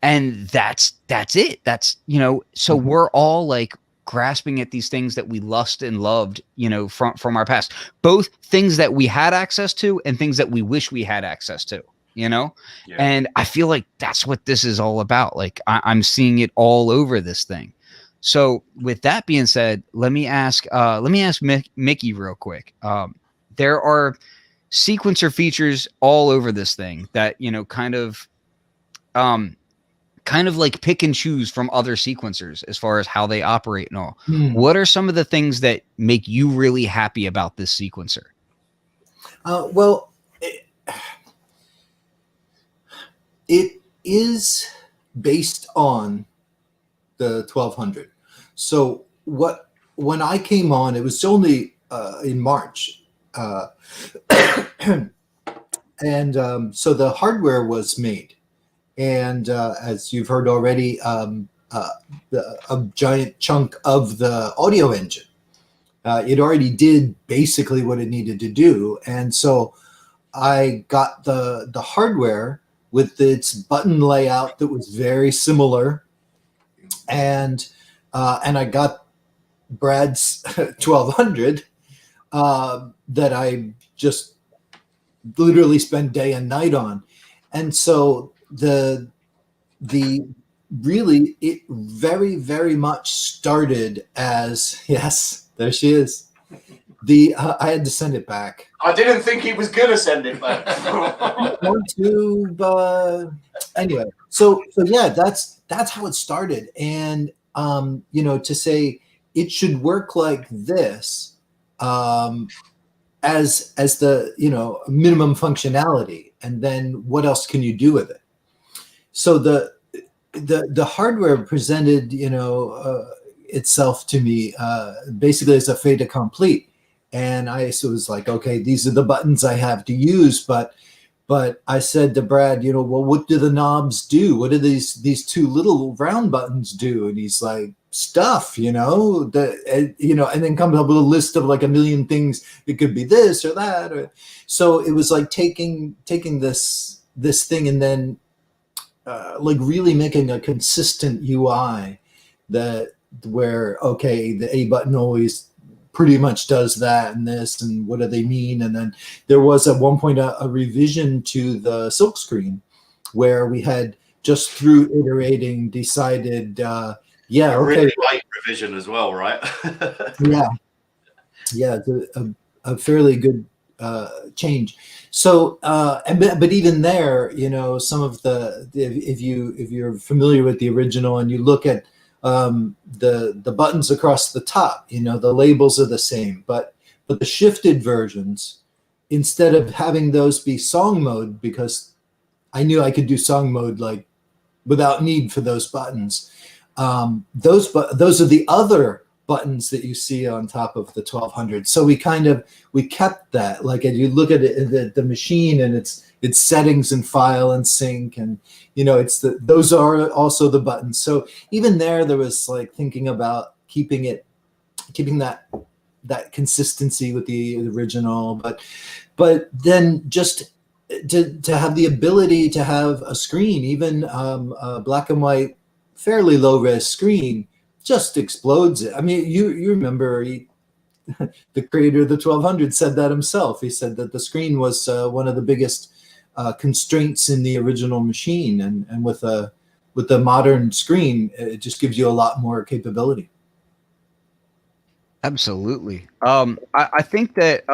And that's it. That's, you know, so we're all like grasping at these things that we lust and loved, you know, from our past, both things that we had access to and things that we wish we had access to, you know? Yeah. And I feel like that's what this is all about. Like I'm seeing it all over this thing. So with that being said, let me ask Mickey real quick. There are sequencer features all over this thing that, you know, kind of like pick and choose from other sequencers as far as how they operate and all. What are some of the things that make you really happy about this sequencer? Well, it is based on the 1200. So when I came on, it was only in March. And so the hardware was made. And as you've heard already, a giant chunk of the audio engine, it already did basically what it needed to do. And so I got the hardware with its button layout that was very similar. And I got Brad's 1200 that I just literally spend day and night on. And so the really, it very, very much started as, yes, there she is. I had to send it back. I didn't think he was gonna send it back. Anyway, so yeah, that's how it started. And you know, to say it should work like this as the, you know, minimum functionality, and then what else can you do with it? So the hardware presented, you know, itself to me basically as a fait accompli. And I was like, okay, these are the buttons I have to use. But I said to Brad, you know, well, what do the knobs do? What do these two little round buttons do? And he's like, stuff, you know, you know, and then comes up with a list of like a million things. It could be this or that. So it was like taking this thing and then like really making a consistent UI where, okay, the A button always pretty much does that and this, and what do they mean? And then there was at one point a revision to the silk screen where we had just through iterating decided, yeah, okay. Really light revision as well, right? yeah, a fairly good change. So, but even there, you know, some of if you're familiar with the original and you look at the buttons across the top, you know, the labels are the same, but the shifted versions, instead of having those be song mode, because I knew I could do song mode like without need for those buttons. Those are the other buttons that you see on top of the 1200. So we kept that. Like, as you look at it, the machine and its settings and file and sync, and those are also the buttons. So even there was like thinking about keeping that consistency with the original, but then just to have the ability to have a screen, even a black and white, fairly low res screen, just explodes it. I mean, you remember the creator of the 1200 said that himself. He said that the screen was one of the biggest constraints in the original machine, and with the modern screen, it just gives you a lot more capability. Absolutely. I think that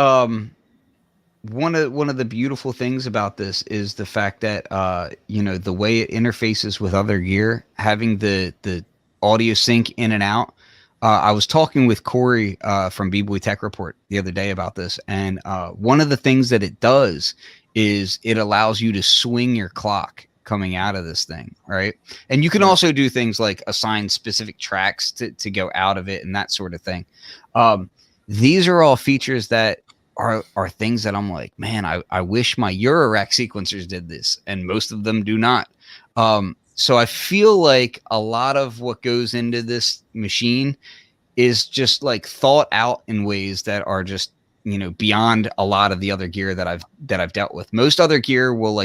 one of the beautiful things about this is the fact that the way it interfaces with other gear, having the audio sync in and out. I was talking with Corey from B-Boy Tech Report the other day about this, and one of the things that it does is it allows you to swing your clock coming out of this thing, right? And you can also do things like assign specific tracks to go out of it and that sort of thing. These are all features that are things that I'm like, man, I wish my Eurorack sequencers did this, and most of them do not. So I feel like a lot of what goes into this machine is just like thought out in ways that are just, beyond a lot of the other gear that I've dealt with. Most other gear will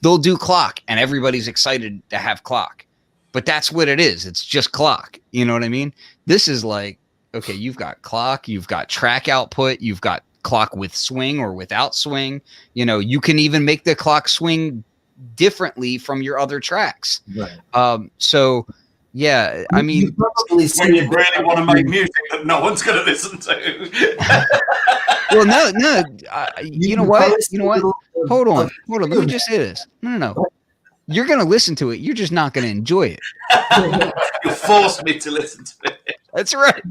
they'll do clock and everybody's excited to have clock, but that's what it is. It's just clock. You know what I mean? This is like, okay, you've got clock, you've got track output, you've got clock with swing or without swing. You can even make the clock swing differently from your other tracks. Right. So yeah, I mean, when you really want to make music that no one's going to listen to. Well, no. You know what? Hold on. Let me just say this. No. You're going to listen to it. You're just not going to enjoy it. You forced me to listen to it. That's right.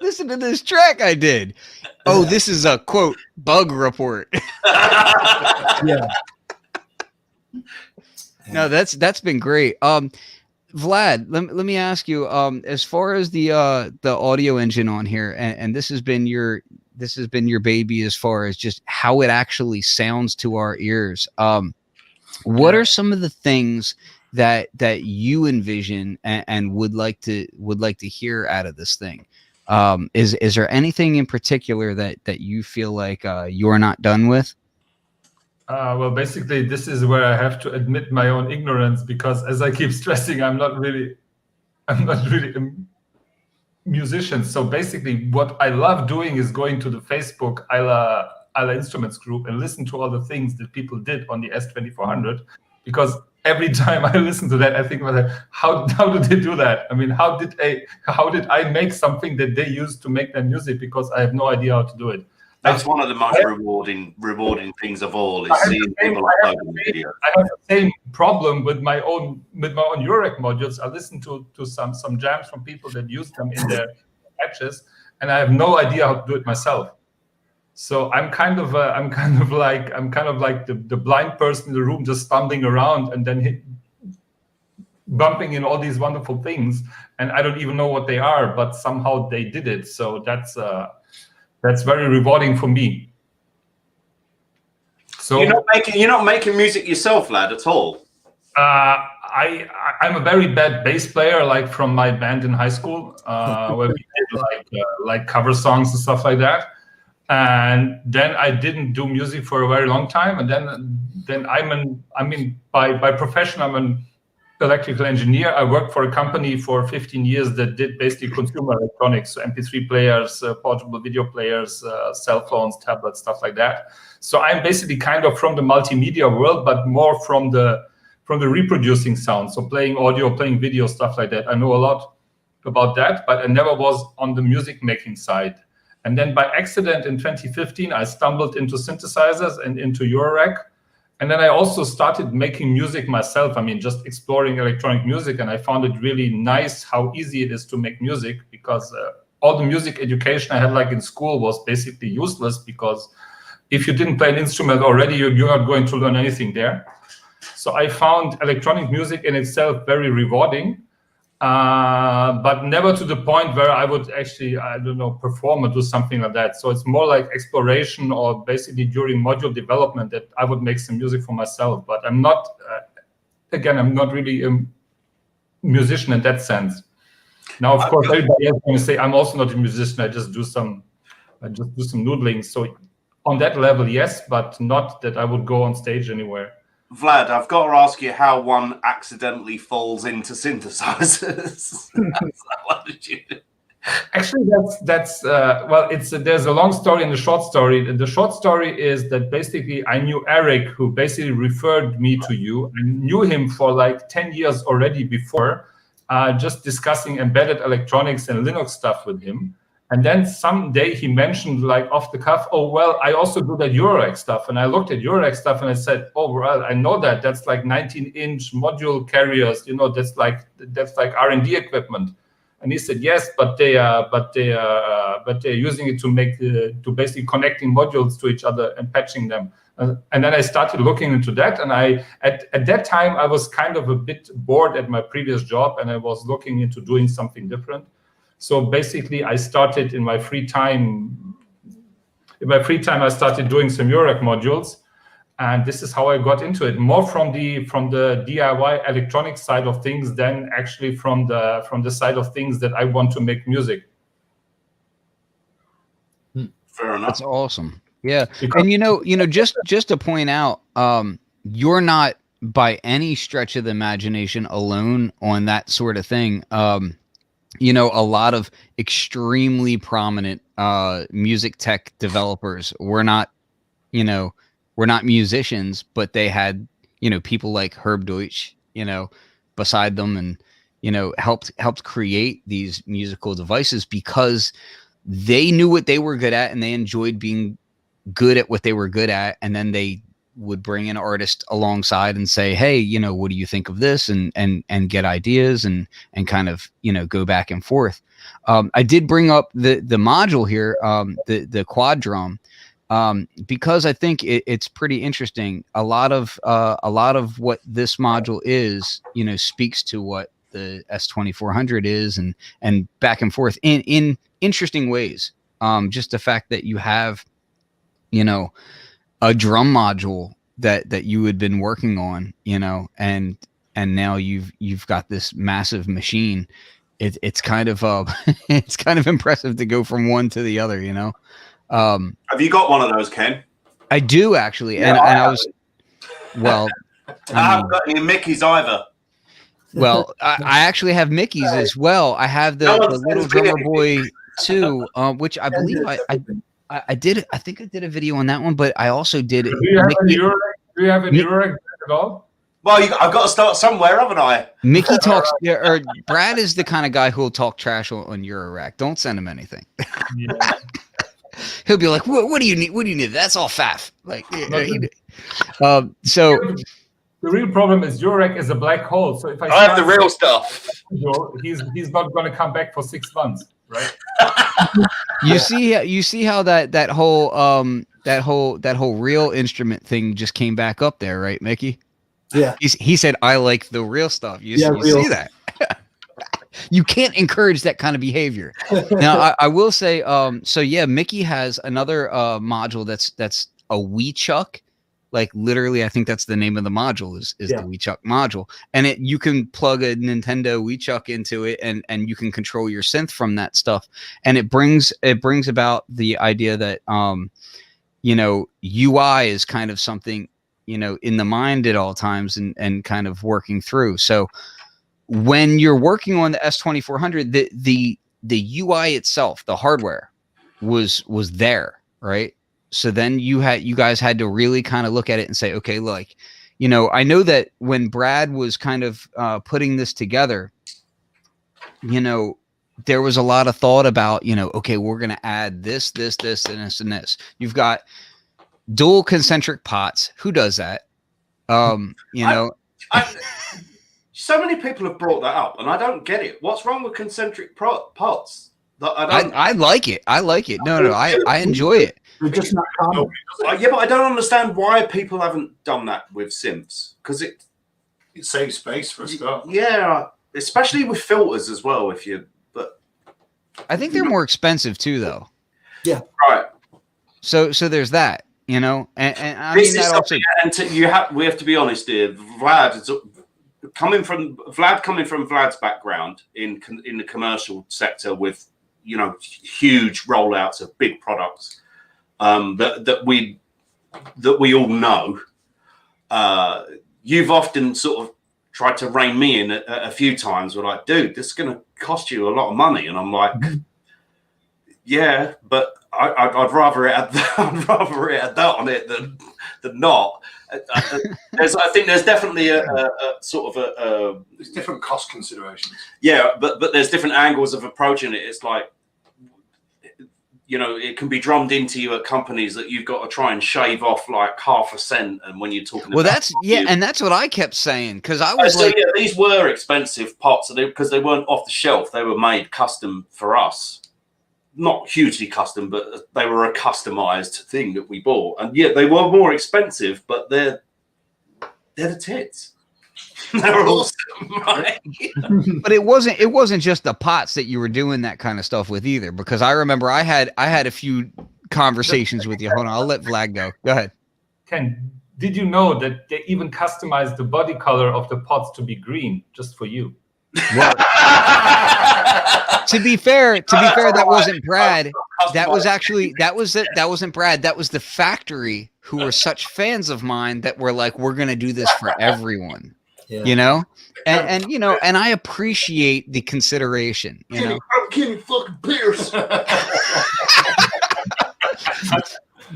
Listen to this track I did. Oh, this is a quote bug report. Yeah. No, that's been great. Vlad, let me ask you, as far as the audio engine on here, and this has been your baby as far as just how it actually sounds to our ears. What are some of the things that you envision and would like to hear out of this thing? Is there anything in particular that you feel like you're not done with? Well, basically, this is where I have to admit my own ignorance, because as I keep stressing, I'm not really a musician. So basically, what I love doing is going to the Facebook Isla Instruments group and listen to all the things that people did on the S2400, because every time I listen to that, I think about how did they do that? I mean, how did I make something that they used to make their music, because I have no idea how to do it. That's one of the most rewarding things of all, is seeing people upload the video. I have the same problem with my own Eurorack modules. I listen to some jams from people that use them in their patches, and I have no idea how to do it myself. So I'm kind of like the blind person in the room, just stumbling around and then bumping in all these wonderful things, and I don't even know what they are, but somehow they did it. So that's very rewarding for me. So you're not making music yourself, lad, at all. I'm a very bad bass player, like from my band in high school, where we did like cover songs and stuff like that. And then I didn't do music for a very long time. And then by profession, I'm an electrical engineer. I worked for a company for 15 years that did basically consumer electronics, so MP3 players, portable video players, cell phones, tablets, stuff like that. So I'm basically kind of from the multimedia world, but more from the reproducing sound. So playing audio, playing video, stuff like that. I know a lot about that, but I never was on the music making side. And then by accident in 2015, I stumbled into synthesizers and into Eurorack. And then I also started making music myself. I mean, just exploring electronic music. And I found it really nice how easy it is to make music, because all the music education I had like in school was basically useless, because if you didn't play an instrument already, you're not going to learn anything there. So I found electronic music in itself very rewarding, but never to the point where I would actually, I don't know, perform or do something like that. So it's more like exploration, or basically during module development that I would make some music for myself. But I'm not, again, I'm not really a musician in that sense. Now, of course, everybody else is going to say I'm also not a musician. I just do some noodling. So on that level, yes, but not that I would go on stage anywhere. Vlad, I've got to ask you how one accidentally falls into synthesizers. What did you do? Actually, that's well, there's a long story and a short story. The short story is that basically I knew Eric, who basically referred me to you. I knew him for like 10 years already before, just discussing embedded electronics and Linux stuff with him. And then someday he mentioned, like off the cuff, oh, well, I also do that Eurorack stuff. And I looked at Eurorack stuff and I said, oh, well, I know that. That's like 19-inch module carriers. That's like R&D equipment. And he said, yes, but they're using it to basically connecting modules to each other and patching them. And then I started looking into that. And at that time, I was kind of a bit bored at my previous job, and I was looking into doing something different. So basically, I started in my free time. I started doing some Eurorack modules, and this is how I got into it. More from the DIY electronic side of things than actually from the side of things that I want to make music. Fair enough. That's awesome. Yeah, and just to point out, you're not by any stretch of the imagination alone on that sort of thing. A lot of extremely prominent music tech developers were not musicians, but they had, people like Herb Deutsch, beside them, and, helped create these musical devices because they knew what they were good at and they enjoyed being good at what they were good at. And then they would bring an artist alongside and say, hey, what do you think of this? And get ideas and kind of, go back and forth. I did bring up the module here, the quad drum, because I think it's pretty interesting. A lot of what this module is, speaks to what the S2400 is, and back and forth in interesting ways. Just the fact that you have, a drum module that you had been working on, and now you've got this massive machine. It's kind of it's kind of impressive to go from one to the other, Have you got one of those, Ken? I do actually, Yeah, and I was, well, I haven't got any Mickey's either. Well, I actually have Mickey's as well. I have the Little Drummer Boy 2, which I believe I did. I think I did a video on that one, but I also did. Do you have a Eurorack at all? Well, I've got to start somewhere, haven't I? Mickey talks, or Brad is the kind of guy who will talk trash on Eurorack. Don't send him anything. Yeah. He'll be like, what do you need? What do you need? That's all faff. Like, so. The real problem is Eurorack is a black hole. So if I have the real stuff, he's not going to come back for 6 months, right? You see how that whole real instrument thing just came back up there, right, Mickey? Yeah. He said, I like the real stuff. You see that? You can't encourage that kind of behavior. Now, I will say, so yeah, Mickey has another module that's a WeChuck. Like literally, I think that's the name of the module is the WeChuck module. And you can plug a Nintendo WeChuck into it and you can control your synth from that stuff. And it brings about the idea that, UI is kind of something, in the mind at all times and kind of working through. So when you're working on the S2400, the UI itself, the hardware was there, right? So then you guys had to really kind of look at it and say, okay, like, I know that when Brad was kind of putting this together, there was a lot of thought about, okay, we're going to add this, and this, and this. You've got dual concentric pots. Who does that? So many people have brought that up, and I don't get it. What's wrong with concentric pots? I like it. I like it. No, I enjoy it. They're just not common. Yeah, but I don't understand why people haven't done that with synths, because it saves space for a start. Yeah, especially with filters as well. But I think they're more expensive too, though. Yeah. Right. So there's that, and I This mean is that also. And we have to be honest here. Vlad is coming from Vlad's background in the commercial sector with huge rollouts of big products that we all know. You've often sort of tried to rein me in a few times. We're like, dude, this is going to cost you a lot of money, and I'm like, yeah, but I'd rather it had that on it than not. I think there's definitely a sort of there's different cost considerations. Yeah, but there's different angles of approaching it. It's like, it can be drummed into you at companies that you've got to try and shave off like 0.5 cent. And when you're talking Well, about and that's what I kept saying, because I was these were expensive pots because they weren't off the shelf. They were made custom for us. Not hugely custom, but they were a customized thing that we bought. And yeah, they were more expensive, but they're the tits. They're awesome, right? But it wasn't just the pots that you were doing that kind of stuff with either, because I remember I had a few conversations with you. Hold on, I'll let Vlad go. Go ahead. Ken, did you know that they even customized the body color of the pots to be green just for you? Well, to be fair, that wasn't Brad. That wasn't Brad. That was the factory, who were such fans of mine that were like, we're going to do this for everyone. Yeah. And I appreciate the consideration. I'm kidding, fucking Pierce.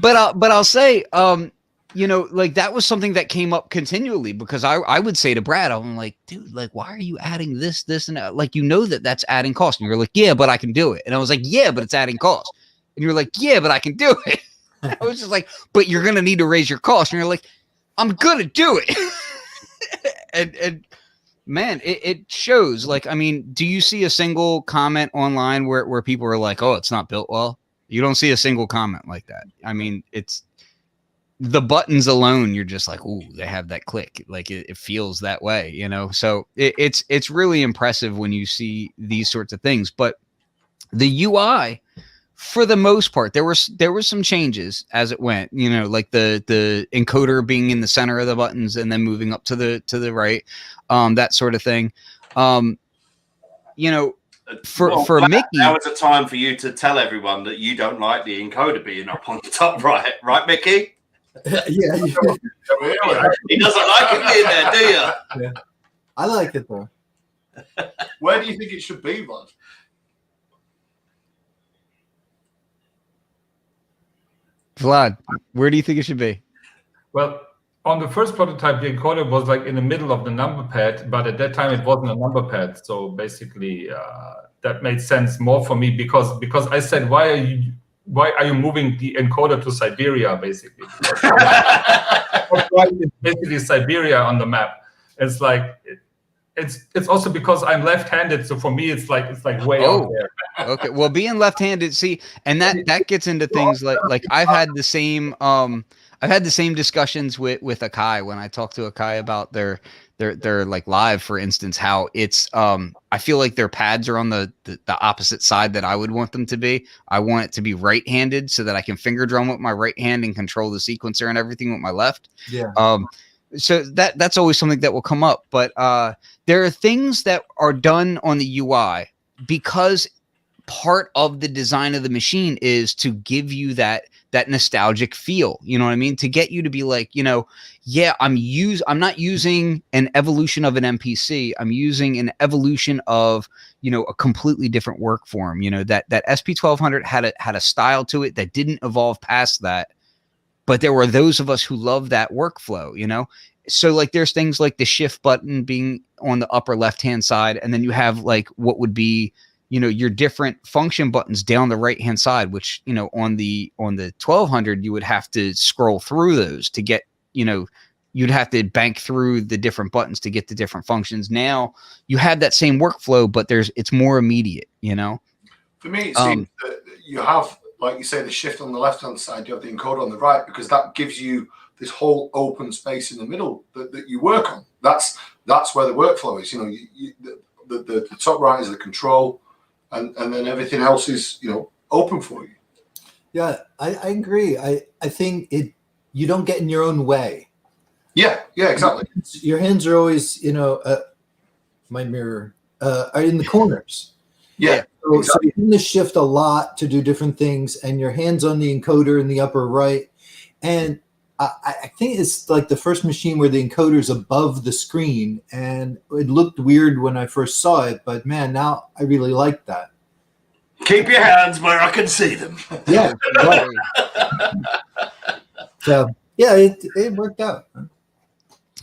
But I'll say, like that was something that came up continually, because I would say to Brad, I'm like, dude, like, why are you adding this, and that? Like, that's adding cost. And you're like, yeah, but I can do it. And I was like, yeah, but it's adding cost. And you're like, yeah, but I can do it. I was just like, but you're going to need to raise your cost. And you're like, I'm going to do it. and man, it shows. Like, I mean, do you see a single comment online where people are like, oh, it's not built well? You don't see a single comment like that. I mean, it's the buttons alone. You're just like, ooh, they have that click. Like it feels that way, So it's really impressive when you see these sorts of things. But the UI, for the most part, there were some changes as it went, like the encoder being in the center of the buttons and then moving up to the right, that sort of thing. For Mickey, now is a time for you to tell everyone that you don't like the encoder being up on the top right, Mickey? Yeah. He doesn't like it being there, do you? Yeah. I like it though. Where do you think it should be, Vlad? Vlad, where do you think it should be? Well, on the first prototype, the encoder was like in the middle of the number pad, but at that time it wasn't a number pad. So basically, that made sense more for me because I said, why are you moving the encoder to Siberia? Basically, it's basically Siberia on the map. It's like it's also because I'm left-handed, so for me it's like way out there. Okay, well, being left-handed, see, and that gets into things like I've had the same discussions with Akai when I talk to Akai about their like live, for instance, how it's I feel like their pads are on the opposite side that I would want them to be. I want it to be right-handed so that I can finger drum with my right hand and control the sequencer and everything with my left. Yeah. So that's always something that will come up, but there are things that are done on the UI because part of the design of the machine is to give you that nostalgic feel, you know what I mean? To get you to be like, yeah, I'm not using an evolution of an MPC. I'm using an evolution of, a completely different work form. That SP1200 had a style to it that didn't evolve past that. But there were those of us who love that workflow, So like there's things like the shift button being on the upper left-hand side, and then you have like what would be, your different function buttons down the right-hand side, which, on the 1200, you would have to scroll through those to get, you'd have to bank through the different buttons to get the different functions. Now you have that same workflow, but it's more immediate, For me, it seems that you have, like you say, the shift on the left-hand side, you have the encoder on the right, because that gives you this whole open space in the middle that you work on. That's where the workflow is. The top right is the control, and then everything else is open for you. Yeah, I agree. I think you don't get in your own way. Yeah, exactly. Your hands are always, my mirror, are in the corners. Yeah. So you can shift a lot to do different things, and your hands on the encoder in the upper right. And I think it's like the first machine where the encoder's above the screen, and it looked weird when I first saw it, but man, now I really like that. Keep your hands where I can see them. Yeah. So yeah, it worked out.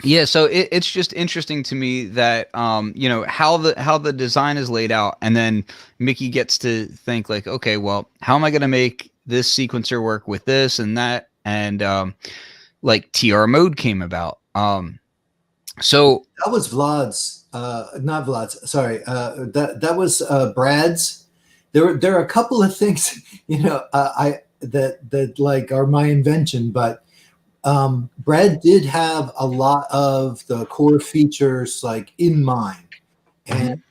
Yeah, so it's just interesting to me that how the design is laid out, and then Mickey gets to think like, okay, well, how am I going to make this sequencer work with this and that, and like TR mode came about. So that was Vlad's, not Vlad's. Sorry, that was Brad's. There are a couple of things that like are my invention, but Brad did have a lot of the core features like in mind, and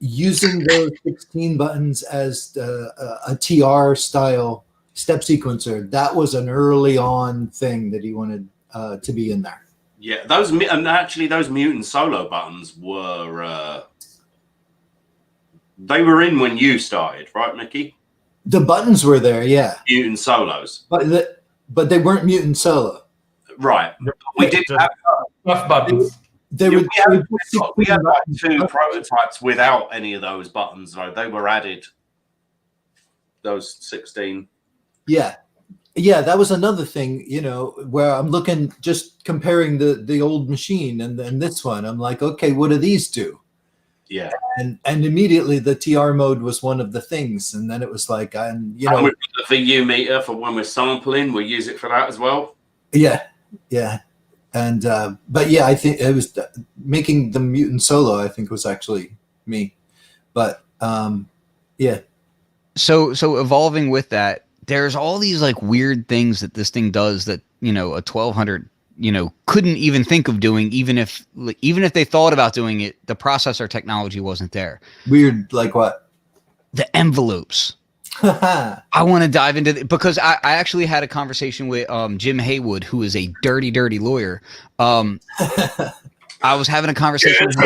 using those 16 buttons as a TR style step sequencer, that was an early on thing that he wanted to be in there. Yeah, those mutant solo buttons were they were in when you started, right, Mickey? The buttons were there, yeah. Mutant solos, but they weren't mutant solo. Right. We did have buttons. We had like 2 prototypes without any of those buttons, though. They were added. Those 16. Yeah, that was another thing, where I'm looking, just comparing the old machine and this one. I'm like, okay, what do these do? Yeah, and immediately the TR mode was one of the things, and then it was like, and we put the VU meter for when we're sampling, we use it for that as well. Yeah, and but yeah, I think it was making the mutant solo. I think was actually me, but yeah. So evolving with that, there's all these like weird things that this thing does that a 1200 couldn't even think of doing, even if they thought about doing it, the processor technology wasn't there. Weird, like what? The envelopes. I want to dive into because I actually had a conversation with Jim Haywood, who is a dirty lawyer. I was having a conversation with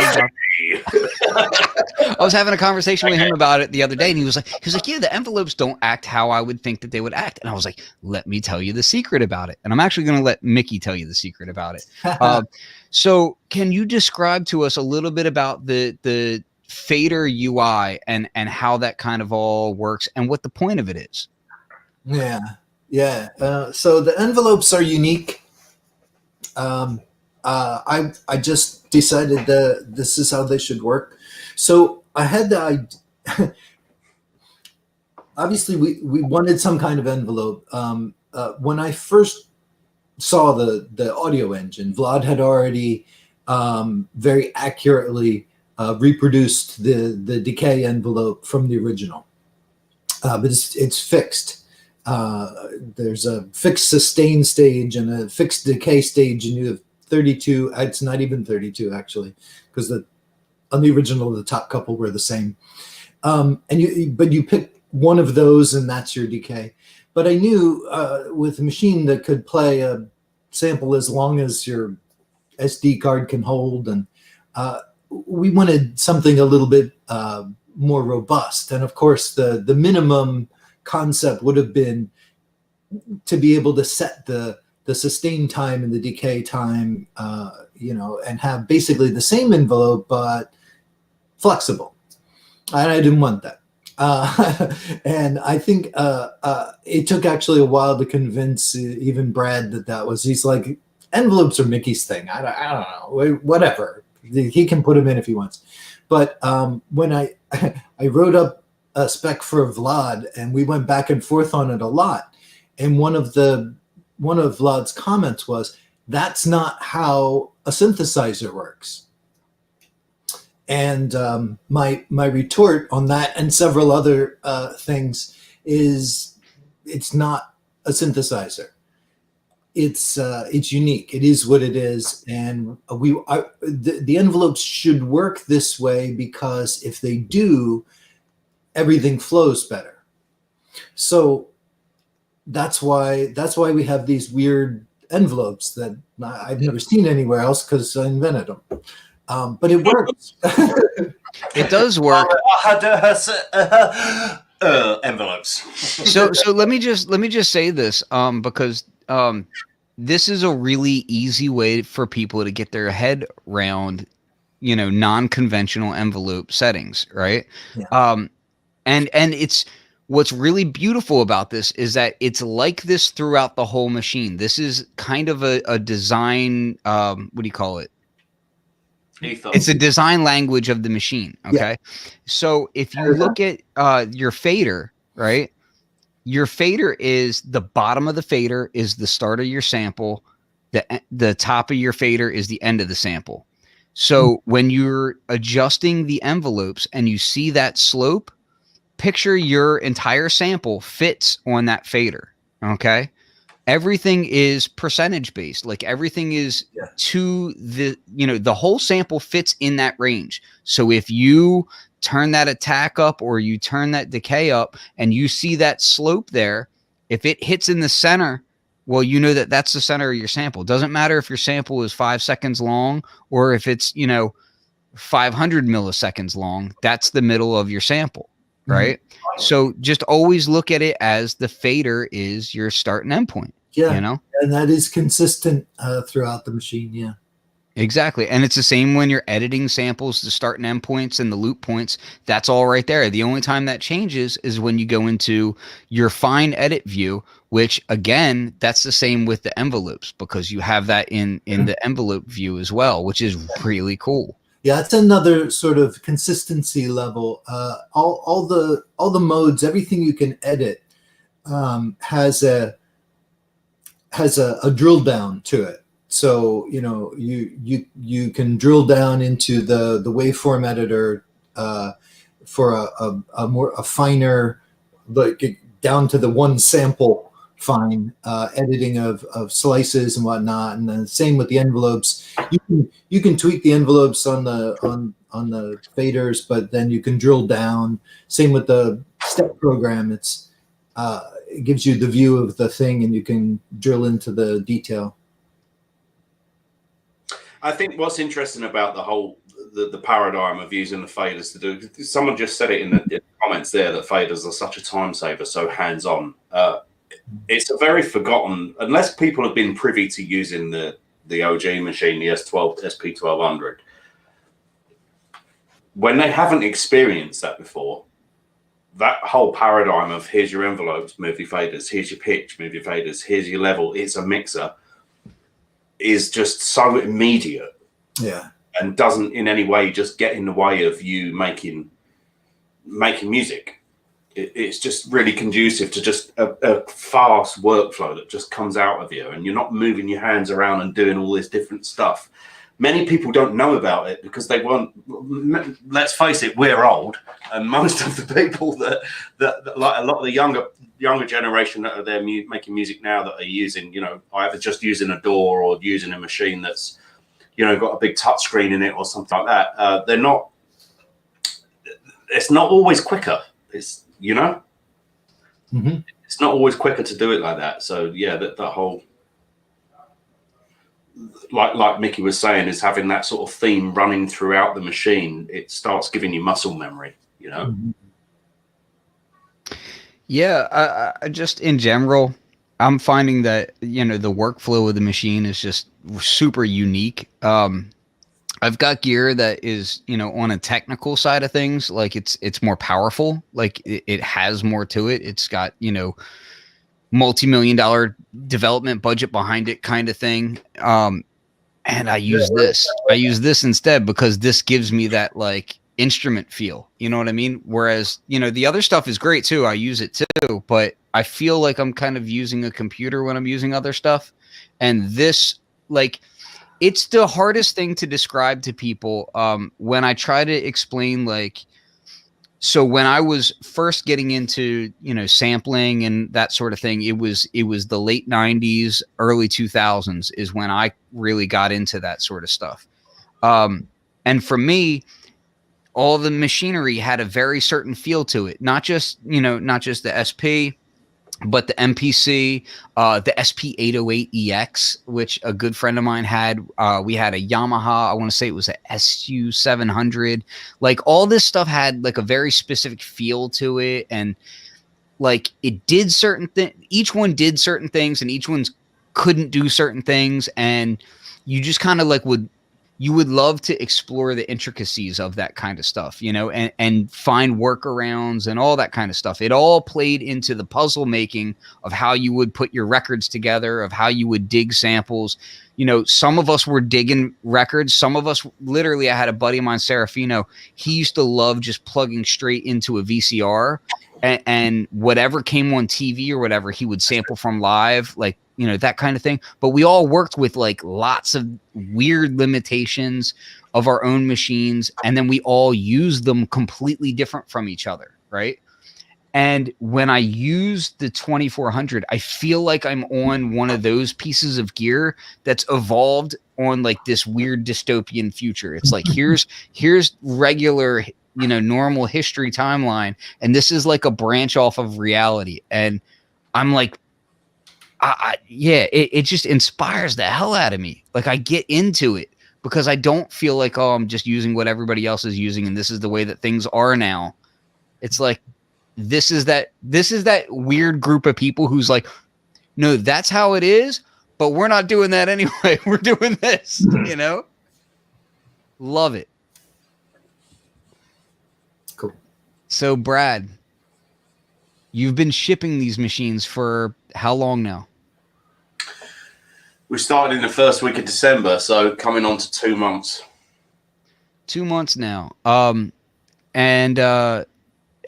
him about it the other day, and he was like, yeah, the envelopes don't act how I would think that they would act. And I was like, let me tell you the secret about it. And I'm actually going to let Mickey tell you the secret about it. So can you describe to us a little bit about the fader UI and how that kind of all works and what the point of it is? Yeah. So the envelopes are unique. I just decided that this is how they should work. So I had the idea. Obviously, we wanted some kind of envelope. When I first saw the audio engine, Vlad had already very accurately reproduced the decay envelope from the original, but it's fixed. There's a fixed sustain stage and a fixed decay stage, and you have 32. It's not even 32 actually, because on the original the top couple were the same. But you pick one of those and that's your decay. But I knew with a machine that could play a sample as long as your SD card can hold, and we wanted something a little bit more robust. And of course the minimum concept would have been to be able to set the sustain time and the decay time, and have basically the same envelope, but flexible. And I didn't want that. And I think it took actually a while to convince even Brad that was, he's like, envelopes are Mickey's thing. I don't know, whatever. He can put them in if he wants. But when I wrote up a spec for Vlad, and we went back and forth on it a lot. And one of Vlad's comments was, that's not how a synthesizer works. And my retort on that and several other things is it's not a synthesizer. It's unique. It is what it is, and the envelopes should work this way because if they do, everything flows better. So that's why we have these weird envelopes that I've never seen anywhere else because I invented them. But it works. It does work. Envelopes. So let me just say this, because this is a really easy way for people to get their head around, non-conventional envelope settings, right? Yeah. And it's what's really beautiful about this is that it's like this throughout the whole machine. This is kind of a design, what do you call it? Ethos. It's a design language of the machine. Okay. Yeah. So if you look at your fader, right? Your fader is the bottom of the fader is the start of your sample. The top of your fader is the end of the sample. So when you're adjusting the envelopes and you see that slope, picture your entire sample fits on that fader. Okay. Everything is percentage based. Like everything is to the whole sample fits in that range. So if you turn that attack up or you turn that decay up and you see that slope there, if it hits in the center, well, you know that that's the center of your sample. Doesn't matter if your sample is 5 seconds long or if it's, 500 milliseconds long, that's the middle of your sample, right? Mm-hmm. So just always look at it as the fader is your start and end point. Yeah, and that is consistent throughout the machine. Yeah, exactly. And it's the same when you're editing samples, the start and end points and the loop points. That's all right there. The only time that changes is when you go into your fine edit view, which again, that's the same with the envelopes because you have that in the envelope view as well, which is really cool. Yeah, it's another sort of consistency level. All the modes, everything you can edit has a drill down to it. So you can drill down into the waveform editor for a finer, like down to the one sample fine editing of slices and whatnot. And then same with the envelopes. You can tweak the envelopes on the faders, but then you can drill down. Same with the step program. It gives you the view of the thing and you can drill into the detail. I think what's interesting about the whole the paradigm of using the faders to do, someone just said it in the comments there that faders are such a time saver, so hands-on. It's a very forgotten, unless people have been privy to using the OG machine, the SP1200. When they haven't experienced that before, that whole paradigm of here's your envelopes, move your faders, here's your pitch, move your faders, here's your level, it's a mixer, is just so immediate. Yeah. And doesn't in any way just get in the way of you making music. It's just really conducive to just a fast workflow that just comes out of you, and you're not moving your hands around and doing all this different stuff. Many people don't know about it because they weren't. Let's face it, we're old, and most of the people that like a lot of the younger generation that are there making music now that are using, either just using a DAW or using a machine that's, got a big touch screen in it or something like that. They're not. It's not always quicker. It's Mm-hmm. It's not always quicker to do it like that. So yeah, that whole. Like Mickey was saying, is having that sort of theme running throughout the machine. It starts giving you muscle memory, Mm-hmm. Yeah, I just in general, I'm finding that the workflow of the machine is just super unique. I've got gear that is on a technical side of things, like it's more powerful, like it has more to it. It's got multi-million-dollar development budget behind it, kind of thing. And I use this instead because this gives me that like instrument feel. You know what I mean? Whereas the other stuff is great too. I use it too, but I feel like I'm kind of using a computer when I'm using other stuff. And this, like, it's the hardest thing to describe to people when I try to explain, like, so when I was first getting into, you know, sampling and that sort of thing, it was the late 90s, early 2000s is when I really got into that sort of stuff. And for me, all the machinery had a very certain feel to it, not just the SP, but the MPC, the SP808EX, which a good friend of mine had. We had a Yamaha, I want to say it was a SU700. Like, all this stuff had like a very specific feel to it, and like it did certain things. Each one did certain things, and each one couldn't do certain things, and you just kind of like you would love to explore the intricacies of that kind of stuff, you know, and find workarounds and all that kind of stuff. It all played into the puzzle making of how you would put your records together, of how you would dig samples. You know, some of us were digging records. Some of us, literally, I had a buddy of mine, Serafino. He used to love just plugging straight into a VCR, and whatever came on TV or whatever, he would sample from live, like, you know, that kind of thing. But we all worked with like lots of weird limitations of our own machines, and then we all used them completely different from each other, right? And when I use the 2400, I feel like I'm on one of those pieces of gear that's evolved on like this weird dystopian future. It's like, here's regular, you know, normal history timeline, and this is like a branch off of reality. And I'm like, it just inspires the hell out of me. Like, I get into it because I don't feel like, oh, I'm just using what everybody else is using, and this is the way that things are now. It's like, this is that weird group of people who's like, no, that's how it is, but we're not doing that anyway. We're doing this, you know? Love it. Cool. So, Brad, you've been shipping these machines for how long now? We started in the first week of December, so coming on to 2 months. 2 months now. And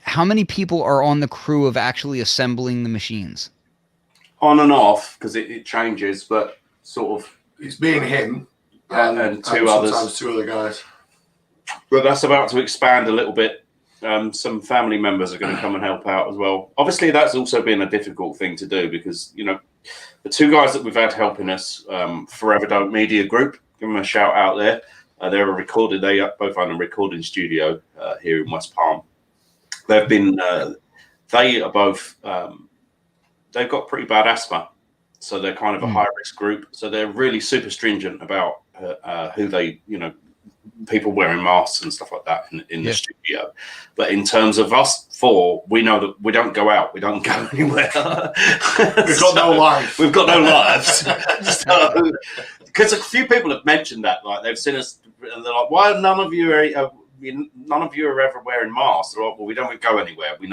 how many people are on the crew of actually assembling the machines? On and off, because it changes, but sort of. It's being him and two others. Sometimes two other guys. But that's about to expand a little bit. Some family members are going to come and help out as well. Obviously, that's also been a difficult thing to do because, you know, the two guys that we've had helping us, Forever Don't Media Group, give them a shout out there. They both own a recording studio here in West Palm. They've been, they are both, they've got pretty bad asthma. So they're kind of a high risk group. So they're really super stringent about who they, you know, people wearing masks and stuff like that in the studio. But in terms of us four, we know that we don't go out. We don't go anywhere. We've got no life. We've got no lives. Because a few people have mentioned that, like they've seen us and they're like, why none of you are ever wearing masks? They're like, well, we don't go anywhere. We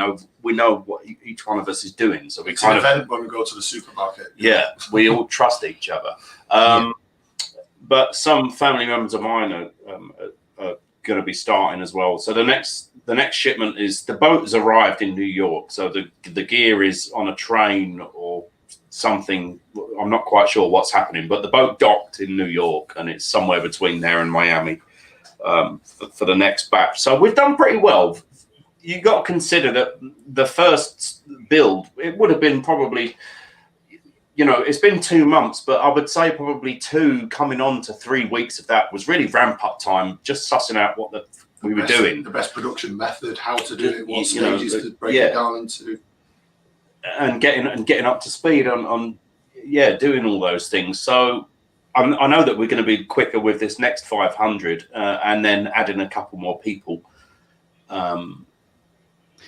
know what each one of us is doing. So it's an event when we go to the supermarket. Yeah, we all trust each other. But some family members of mine are going to be starting as well. So the next shipment is, the boat has arrived in New York. So the gear is on a train or something. I'm not quite sure what's happening, but the boat docked in New York and it's somewhere between there and Miami for the next batch. So we've done pretty well. You got to consider that the first build, it would have been probably, you know, it's been 2 months, but I would say probably 2 coming on to 3 weeks of that was really ramp up time, just sussing out what we were doing. The best production method, how to do it, what stages to break it down into. And getting up to speed on doing all those things. So I know that we're going to be quicker with this next 500 and then adding a couple more people. You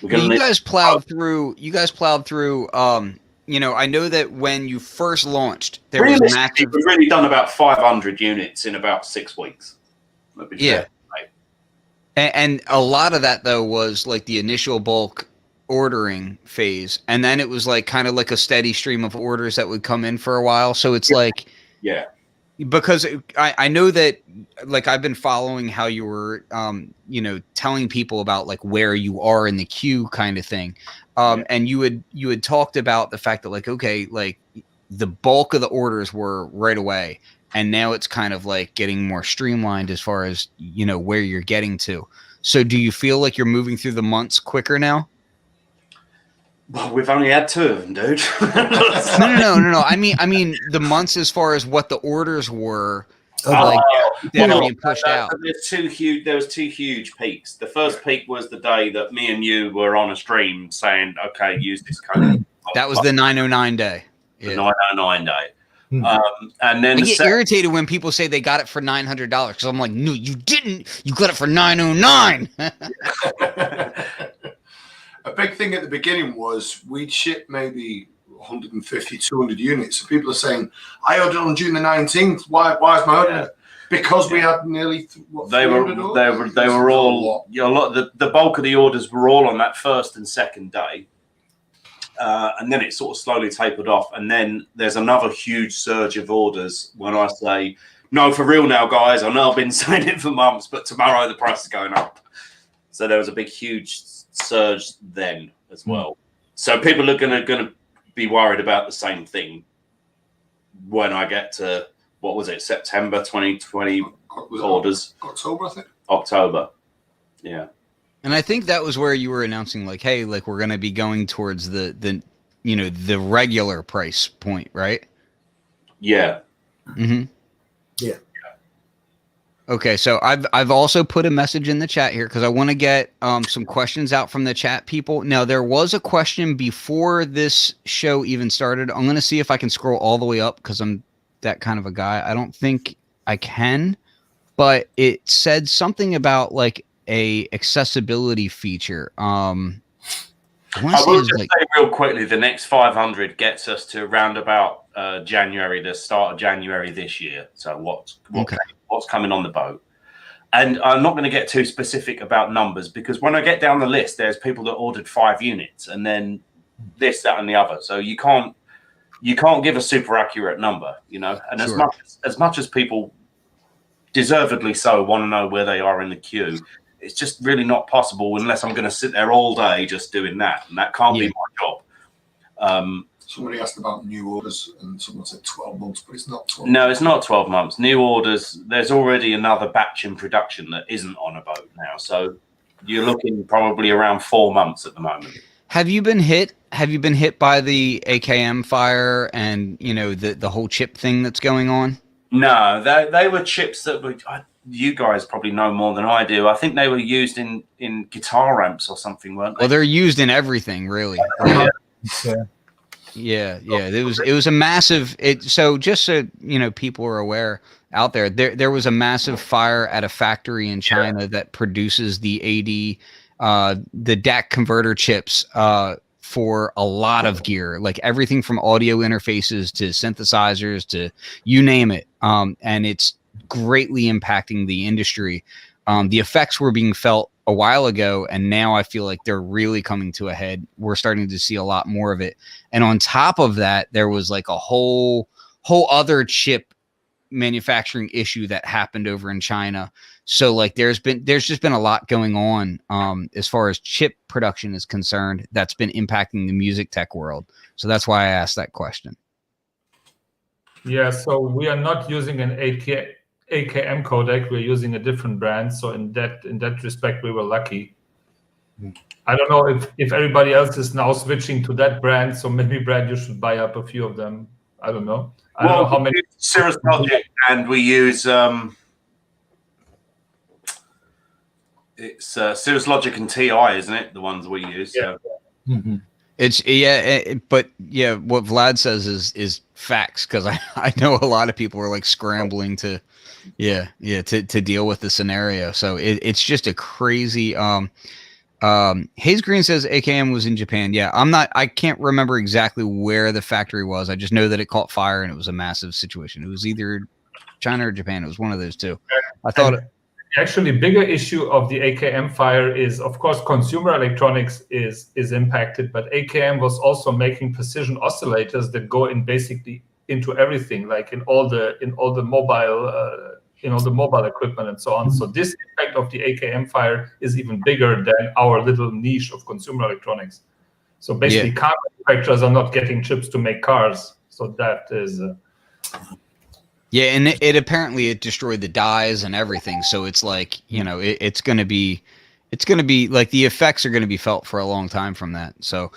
guys plowed through, you know, I know that when you first launched, there was massive. We've really done about 500 units in about 6 weeks. Yeah. And a lot of that, though, was like the initial bulk ordering phase. And then it was like kind of like a steady stream of orders that would come in for a while. So it's like. Yeah. Because I know that, like, I've been following how you were, you know, telling people about like where you are in the queue kind of thing. And you had talked about the fact that, like, okay, like the bulk of the orders were right away, and now it's kind of like getting more streamlined as far as, you know, where you're getting to. So do you feel like you're moving through the months quicker now? Well, we've only had 2 of them, dude. No. I mean the months as far as what the orders were, like that are being pushed out. There was 2 huge peaks. The first peak was the day that me and you were on a stream saying, "Okay, use this code." That was the 909 day. The 909 day. And then I get irritated when people say they got it for $900 because I'm like, no, you didn't. You got it for 909. A big thing at the beginning was we'd ship maybe 150, 200 units. So people are saying, I ordered on June the 19th. Why is my order? Because we had nearly they were all a lot. The bulk of the orders were all on that first and second day. And then it sort of slowly tapered off. And then there's another huge surge of orders when I say, no, for real now, guys. I know I've been saying it for months, but tomorrow the price is going up. So there was a big, huge surge then as well. So people are going to be worried about the same thing when I get to, what was it, September 2020 orders? October, I think. October, yeah. And I think that was where you were announcing, like, hey, like we're going to be going towards the you know, the regular price point, right? Yeah. Mm-hmm. Yeah. Okay, so I've also put a message in the chat here because I want to get some questions out from the chat people. Now, there was a question before this show even started. I'm going to see if I can scroll all the way up because I'm that kind of a guy. I don't think I can, but it said something about like a accessibility feature. I will just say real quickly, the next 500 gets us to around about January, the start of January this year. So what's coming on the boat? And I'm not going to get too specific about numbers because when I get down the list, there's people that ordered 5 units and then this, that, and the other. So you can't give a super accurate number, you know. And sure. as much as people deservedly so want to know where they are in the queue, it's just really not possible unless I'm going to sit there all day just doing that, and that can't be my job. Somebody asked about new orders, and someone said 12 months, but it's not 12 No, it's not 12 months. New orders, there's already another batch in production that isn't on a boat now. So you're looking probably around 4 months at the moment. Have you been hit? Have you been hit by the AKM fire and, you know, the whole chip thing that's going on? No, they were chips that were... you guys probably know more than I do. I think they were used in guitar amps or something, weren't they? Well, they're used in everything, really. Yeah. It was a massive. So just so you know, people are aware out there, there was a massive fire at a factory in China that produces the the DAC converter chips for a lot of gear, like everything from audio interfaces to synthesizers to you name it. And it's greatly impacting the industry. The effects were being felt a while ago, and now I feel like they're really coming to a head. We're starting to see a lot more of it. And on top of that, there was like a whole other chip manufacturing issue that happened over in China. So like there's just been a lot going on as far as chip production is concerned that's been impacting the music tech world. So that's why I asked that question. Yeah, so we are not using an AKM codec. We're using a different brand. So in that respect, we were lucky. I don't know if everybody else is now switching to that brand. So maybe, Brad, you should buy up a few of them. I don't know. I don't know how many. Cirrus Logic, and we use it's Cirrus Logic and TI, isn't it? The ones we use. Yeah. So. Mm-hmm. It's but what Vlad says is facts, because I know a lot of people are like scrambling to deal with the scenario. So it's just a crazy. Hayes Green says AKM was in Japan. Yeah, I can't remember exactly where the factory was. I just know that it caught fire and it was a massive situation. It was either China or Japan. It was one of those two. I thought. Actually, bigger issue of the AKM fire is, of course, consumer electronics is impacted, but AKM was also making precision oscillators that go in basically into everything, like in all the mobile equipment and so on. So this impact of the AKM fire is even bigger than our little niche of consumer electronics. So basically, car manufacturers are not getting chips to make cars. So that is. Yeah, and it apparently it destroyed the dyes and everything. So it's like, you know, it's gonna be like the effects are gonna be felt for a long time from that. So,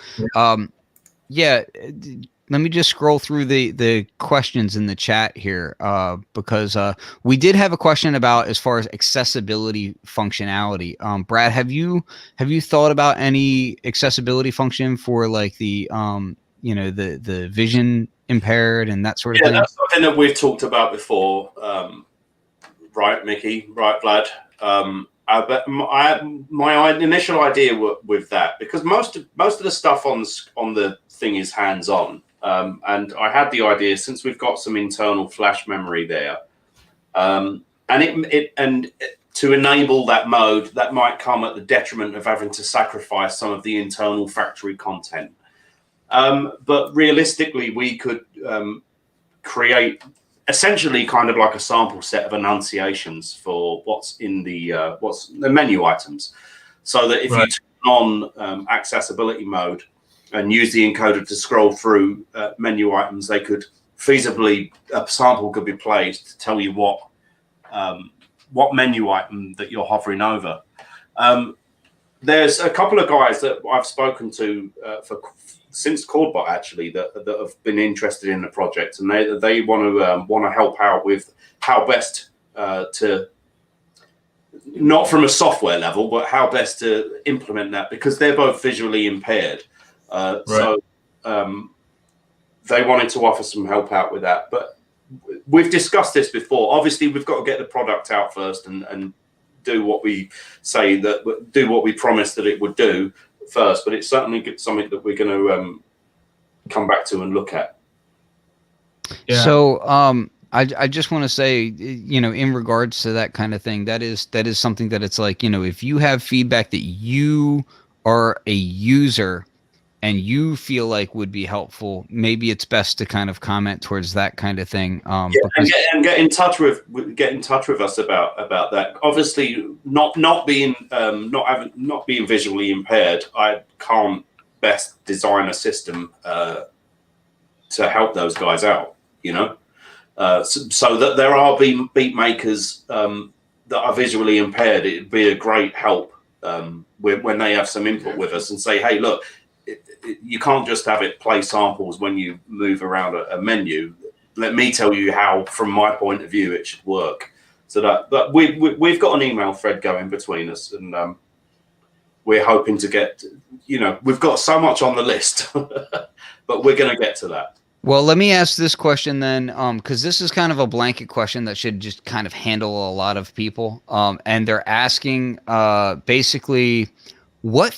yeah, let me just scroll through the questions in the chat here, because we did have a question about as far as accessibility functionality. Brad, have you thought about any accessibility function for like the you know, the vision impaired and that sort of thing? Yeah, that's something that we've talked about before, right, Mickey? Right, Vlad? But my initial idea with that, because most of the stuff on the thing is hands-on, and I had the idea, since we've got some internal flash memory there, and to enable that mode, that might come at the detriment of having to sacrifice some of the internal factory content. But realistically, we could create essentially kind of like a sample set of enunciations for what's in the menu items, so that if you turn on accessibility mode and use the encoder to scroll through menu items, they could feasibly, a sample could be played to tell you what menu item that you're hovering over. There's a couple of guys that I've spoken to since CordBot actually that have been interested in the project, and they want to help out with how best to, not from a software level, but how best to implement that, because they're both visually impaired. So they wanted to offer some help out with that. But we've discussed this before. Obviously, we've got to get the product out first and do what we say, that do what we promised that it would do first. But it's certainly something that we're going to come back to and look at. Yeah. So I just want to say, you know, in regards to that kind of thing, that is something that it's like, you know, if you have feedback that you are a user and you feel like would be helpful, maybe it's best to kind of comment towards that kind of thing. And get in touch with us about that. Obviously, not being visually impaired, I can't best design a system to help those guys out. You know, so that there are beat makers that are visually impaired. It'd be a great help when they have some input with us and say, hey, look, you can't just have it play samples when you move around a menu. Let me tell you how, from my point of view, it should work. So that we've got an email thread going between us, and we're hoping to get, you know, we've got so much on the list, but we're going to get to that. Well, let me ask this question then, because this is kind of a blanket question that should just kind of handle a lot of people. And they're asking basically, what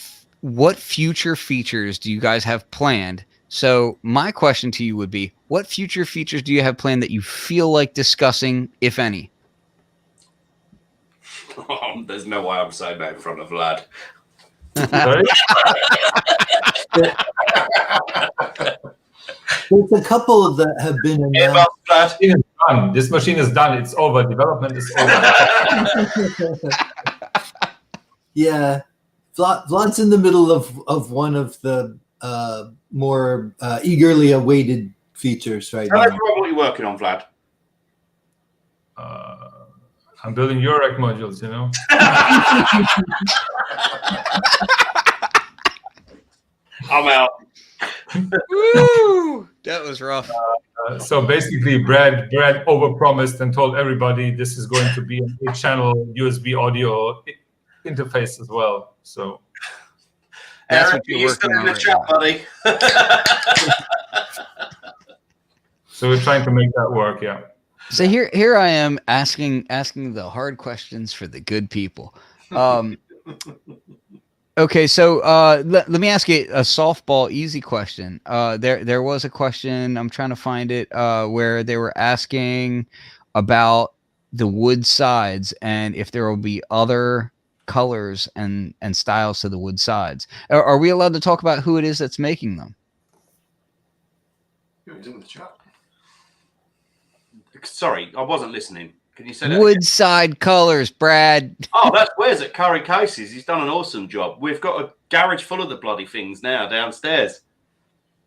future features do you guys have planned? So my question to you would be, what future features do you have planned that you feel like discussing, if any? There's no way I'm saying that in front of Vlad. There's a couple that have been announced. This machine is done. It's over. Development is over. Yeah. Vlad's in the middle of one of the more eagerly awaited features right now. Tell everyone what you're working on, Vlad. I'm building Eurorack modules, you know. I'm out. Woo! That was rough. So basically, Brad overpromised and told everybody this is going to be an 8-channel USB audio interface as well. So that's Eric, what you're you working still in on the right chat, now. buddy? So we're trying to make that work, yeah. So here I am asking the hard questions for the good people. Okay, so let me ask you a softball easy question. There was a question, I'm trying to find it, where they were asking about the wood sides and if there will be other colors and styles to the wood sides. Are we allowed to talk about who it is that's making them? He's in the chat. Sorry, I wasn't listening. Can you say that? Wood side colors, Brad. Oh, that's Wes at Curry Cases. He's done an awesome job. We've got a garage full of the bloody things now downstairs.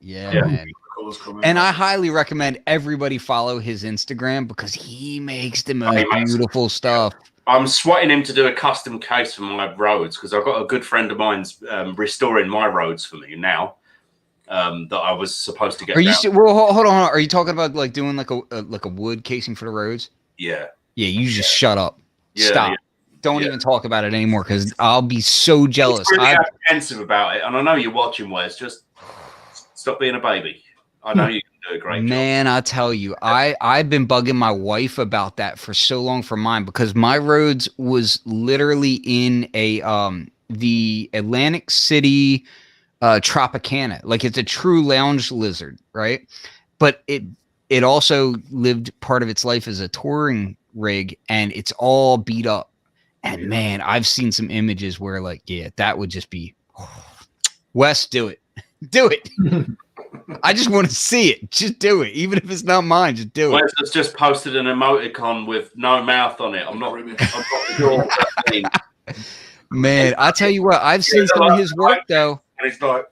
Yeah, man. colours coming. And I highly recommend everybody follow his Instagram because he makes the most beautiful stuff. I'm swatting him to do a custom case for my Rhodes because I've got a good friend of mine's restoring my Rhodes for me now that I was supposed to get. Are you hold on? Are you talking about like doing like a wood casing for the Rhodes? Yeah. Yeah, you just shut up. Yeah, Stop. yeah. Don't even talk about it anymore because I'll be so jealous. He's really apprehensive about it, and I know you're watching, Wes. Just stop being a baby. I know you can do a great job. Man, I tell you, I've been bugging my wife about that for so long for mine because my Rhodes was literally in a the Atlantic City Tropicana. Like it's a true lounge lizard, right? But it also lived part of its life as a touring rig, and it's all beat up. And man, I've seen some images where like, yeah, that would just be Wes, do it. Do it. I just want to see it. Just do it. Even if it's not mine, just do it. Wes has just posted an emoticon with no mouth on it. I'm not sure what that means. Man, I tell you what, I've seen some of his work though. And it's like,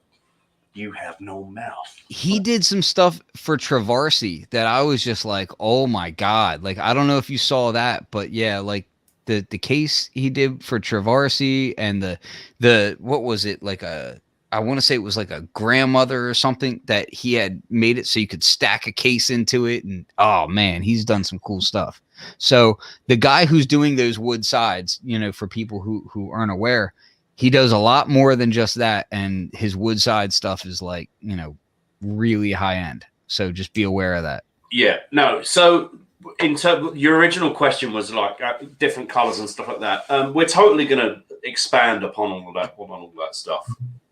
you have no mouth. He did some stuff for Traversi that I was just like, oh my God. Like, I don't know if you saw that, but yeah, like the case he did for Traversi and the what was it? Like I want to say it was like a grandmother or something that he had made it so you could stack a case into it. And oh man, he's done some cool stuff. So the guy who's doing those wood sides, you know, for people who aren't aware, he does a lot more than just that. And his wood side stuff is like, you know, really high end. So just be aware of that. Yeah, no. So in terms, your original question was like different colors and stuff like that. We're totally going to expand upon all that stuff.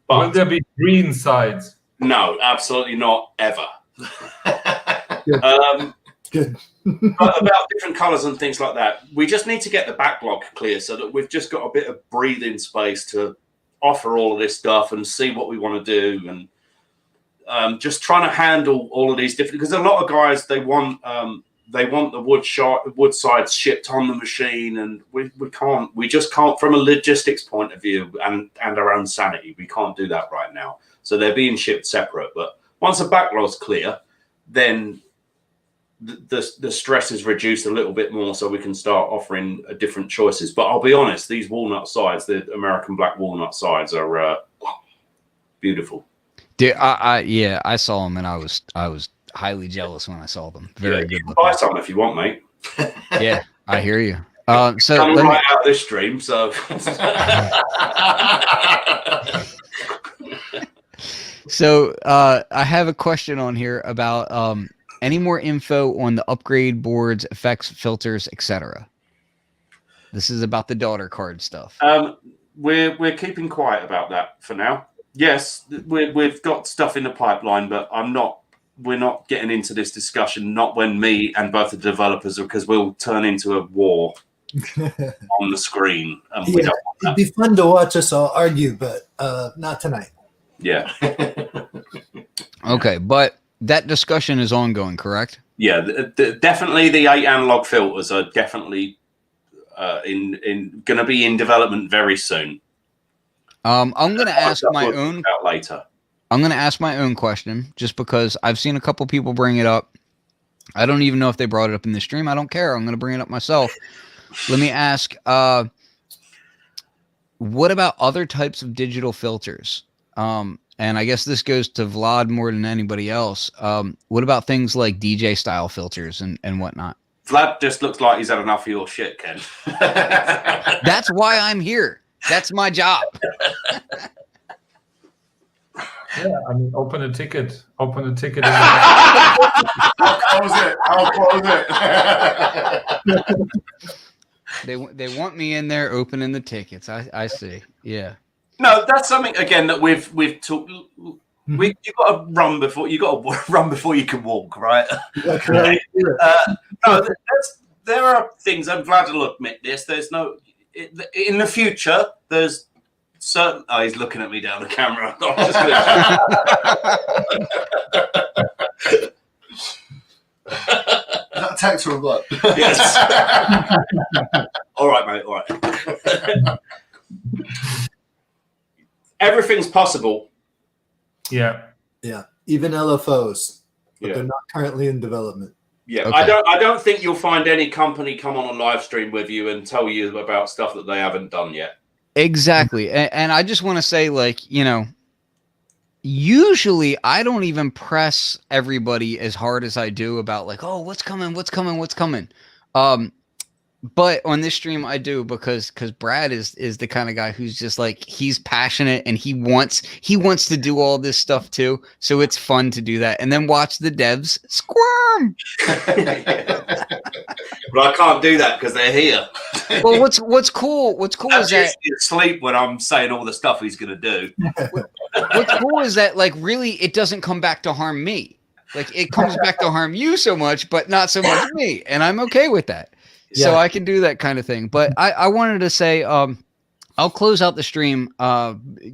But will there be green sides? No, absolutely not ever. Good. But about different colors and things like that, we just need to get the backlog clear so that we've just got a bit of breathing space to offer all of this stuff and see what we want to do, and just trying to handle all of these different, because a lot of guys they want the wood sides shipped on the machine, and we just can't from a logistics point of view and our own sanity, we can't do that right now. So they're being shipped separate. But once the backlog's clear, then the stress is reduced a little bit more, so we can start offering different choices. But I'll be honest, these walnut sides, the American black walnut sides, are beautiful. Dude, I saw them and I was highly jealous when I saw them. Very good. Buy some if you want, mate. Yeah, I hear you. So coming right out of this stream. So, so I have a question on here about any more info on the upgrade boards, effects, filters, etc. This is about the daughter card stuff. We're keeping quiet about that for now. Yes, we've got stuff in the pipeline, but we're not getting into this discussion, not when me and both the developers are, because we'll turn into a war on the screen. And we don't want that. It'd be fun to watch us all argue, but not tonight. Yeah. Okay, but that discussion is ongoing, correct? Yeah, definitely the 8 analog filters are definitely in going to be in development very soon. I'm going to ask my own later. I'm going to ask my own question just because I've seen a couple people bring it up. I don't even know if they brought it up in the stream. I don't care. I'm going to bring it up myself. Let me ask, what about other types of digital filters? And I guess this goes to Vlad more than anybody else. What about things like DJ style filters and whatnot? Vlad just looks like he's had enough of your shit, Ken. That's why I'm here. That's my job. Yeah, I mean, open a ticket. Open a ticket. How close it? How close it? They want me in there opening the tickets. I see. Yeah. No, that's something again that we've talked. You got to run before you can walk, right? No, there are things, and Vlad will admit this. There's no in the future. There's certain. Oh, he's looking at me down the camera. Is that a text or a blood? Yes. All right, mate. All right. Everything's possible. Yeah. Yeah. Even LFOs. but they're not currently in development. Yeah, Okay. I don't think you'll find any company come on a live stream with you and tell you about stuff that they haven't done yet. Exactly. And I just want to say, like, you know, usually I don't even press everybody as hard as I do about like, oh, what's coming, what's coming, what's coming. But on this stream I do because Brad is the kind of guy who's just like, he's passionate and he wants to do all this stuff too. So it's fun to do that and then watch the devs squirm. But I can't do that because they're here. Well, what's cool is that asleep when I'm saying all the stuff he's going to do. what's cool is that like really it doesn't come back to harm me. Like it comes back to harm you so much, but not so much me, and I'm okay with that. So I can do that kind of thing. But I wanted to say I'll close out the stream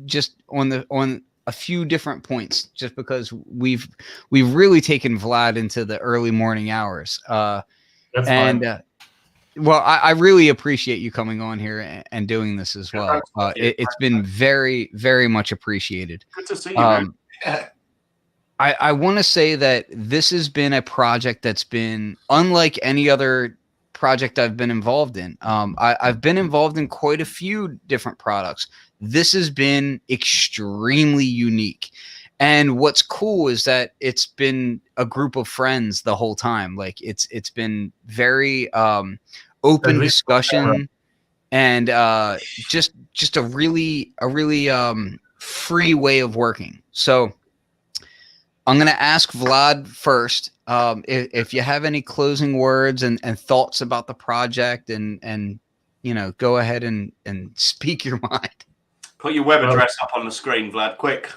just on a few different points, just because we've really taken Vlad into the early morning hours. That's and fine. Well, I really appreciate you coming on here and doing this as well. It's been very, very much appreciated. Good to see you, man. I want to say that this has been a project that's been unlike any other project I've been involved in. I've been involved in quite a few different products. This has been extremely unique. And what's cool is that it's been a group of friends the whole time. Like it's been very open discussion and just a really free way of working. So I'm going to ask Vlad first if you have any closing words and thoughts about the project and you know, go ahead and speak your mind. Put your web address up on the screen, Vlad, quick.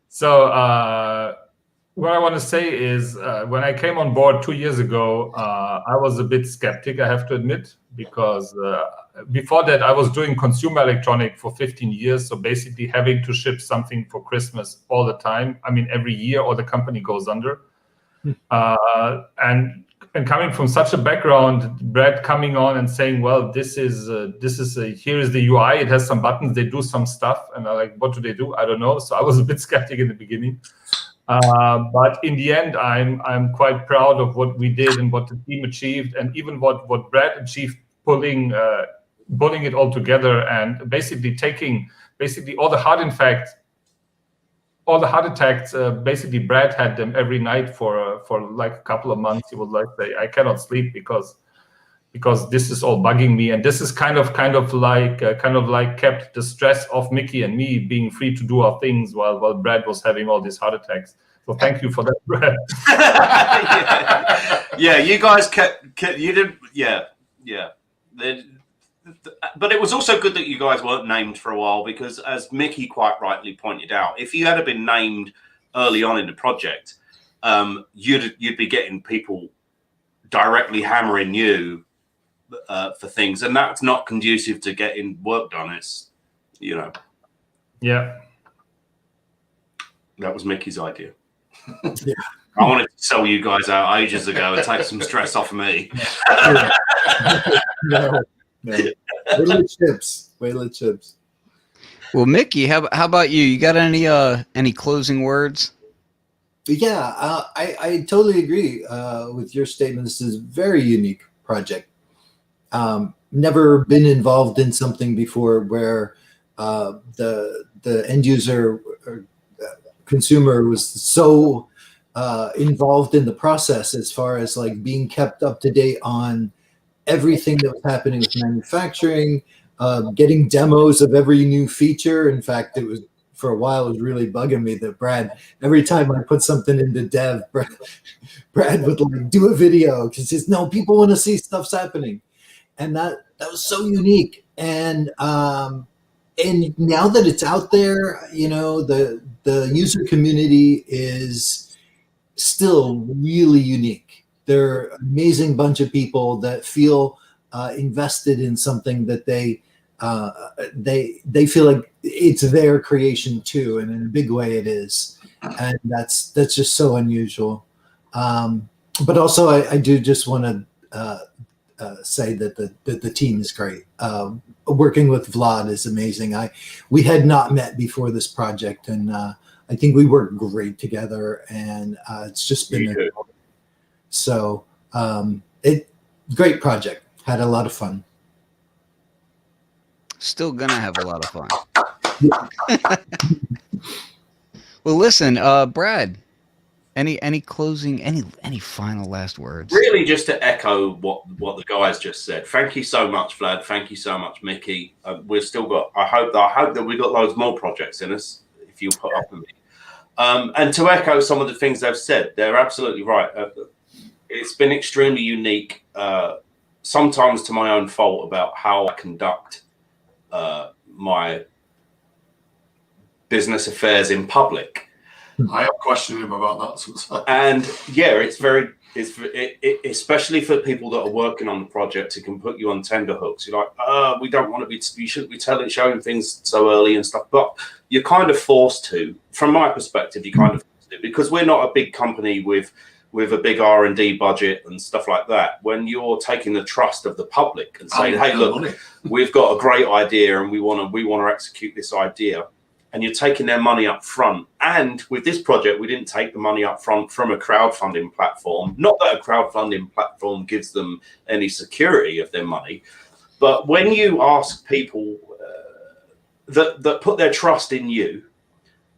So what I want to say is when I came on board 2 years ago, I was a bit skeptic, I have to admit, because before that I was doing consumer electronic for 15 years. So basically having to ship something for Christmas all the time. I mean, every year or the company goes under. And coming from such a background, Brad coming on and saying, well, here is the UI. It has some buttons. They do some stuff. And I'm like, what do they do? I don't know. So I was a bit skeptic in the beginning. But in the end, I'm quite proud of what we did and what the team achieved, and even what Brad achieved, pulling it all together and basically taking all the hard attacks. Basically, Brad had them every night for like a couple of months. He would like say, I cannot sleep because this is all bugging me, and this is kind of like kept the stress off Mickey and me being free to do our things while Brad was having all these heart attacks. So thank you for that, Brad. Yeah, you guys you did, yeah. But it was also good that you guys weren't named for a while, because as Mickey quite rightly pointed out, if you had been named early on in the project, you'd be getting people directly hammering you for things, and that's not conducive to getting work done. It's, you know. Yeah. That was Mickey's idea. Yeah. I wanted to sell you guys out ages ago and take some stress off of me. No. Little chips. Well, Mickey, how about you? You got any closing words? Yeah, I totally agree with your statement. This is a very unique project. Never been involved in something before where the end user or consumer was so involved in the process, as far as like being kept up to date on everything that was happening with manufacturing, getting demos of every new feature. In fact, it was, for a while, it was really bugging me that Brad, every time I put something into dev, Brad would like do a video because he says, no, people want to see stuff's happening. And that was so unique. And now that it's out there, you know, the user community is still really unique. They're an amazing bunch of people that feel invested in something that they feel like it's their creation too, and in a big way it is. And that's just so unusual. But also I do just want to say that the team is great. Working with Vlad is amazing. We had not met before this project, and I think we work great together, and it's just been great project. Had a lot of fun. Still gonna have a lot of fun. Well, listen, Brad, any closing, any final last words? Really, just to echo what the guys just said. Thank you so much, Vlad. Thank you so much, Mickey. We've still got. I hope that we've got loads more projects in us if you put up with me. And to echo some of the things they've said, they're absolutely right. It's been extremely unique. Sometimes to my own fault about how I conduct my business affairs in public. I have questioned him about that sometimes. And yeah, it's especially for people that are working on the project, it can put you on tender hooks. You're like, we don't want to be, you shouldn't be showing things so early and stuff. But you're kind of forced to, from my perspective, you kind of forced to, because we're not a big company with a big R&D budget and stuff like that. When you're taking the trust of the public and saying, hey, look, we've got a great idea and we want to execute this idea, and you're taking their money up front. And with this project, we didn't take the money up front from a crowdfunding platform. Not that a crowdfunding platform gives them any security of their money, but when you ask people that put their trust in you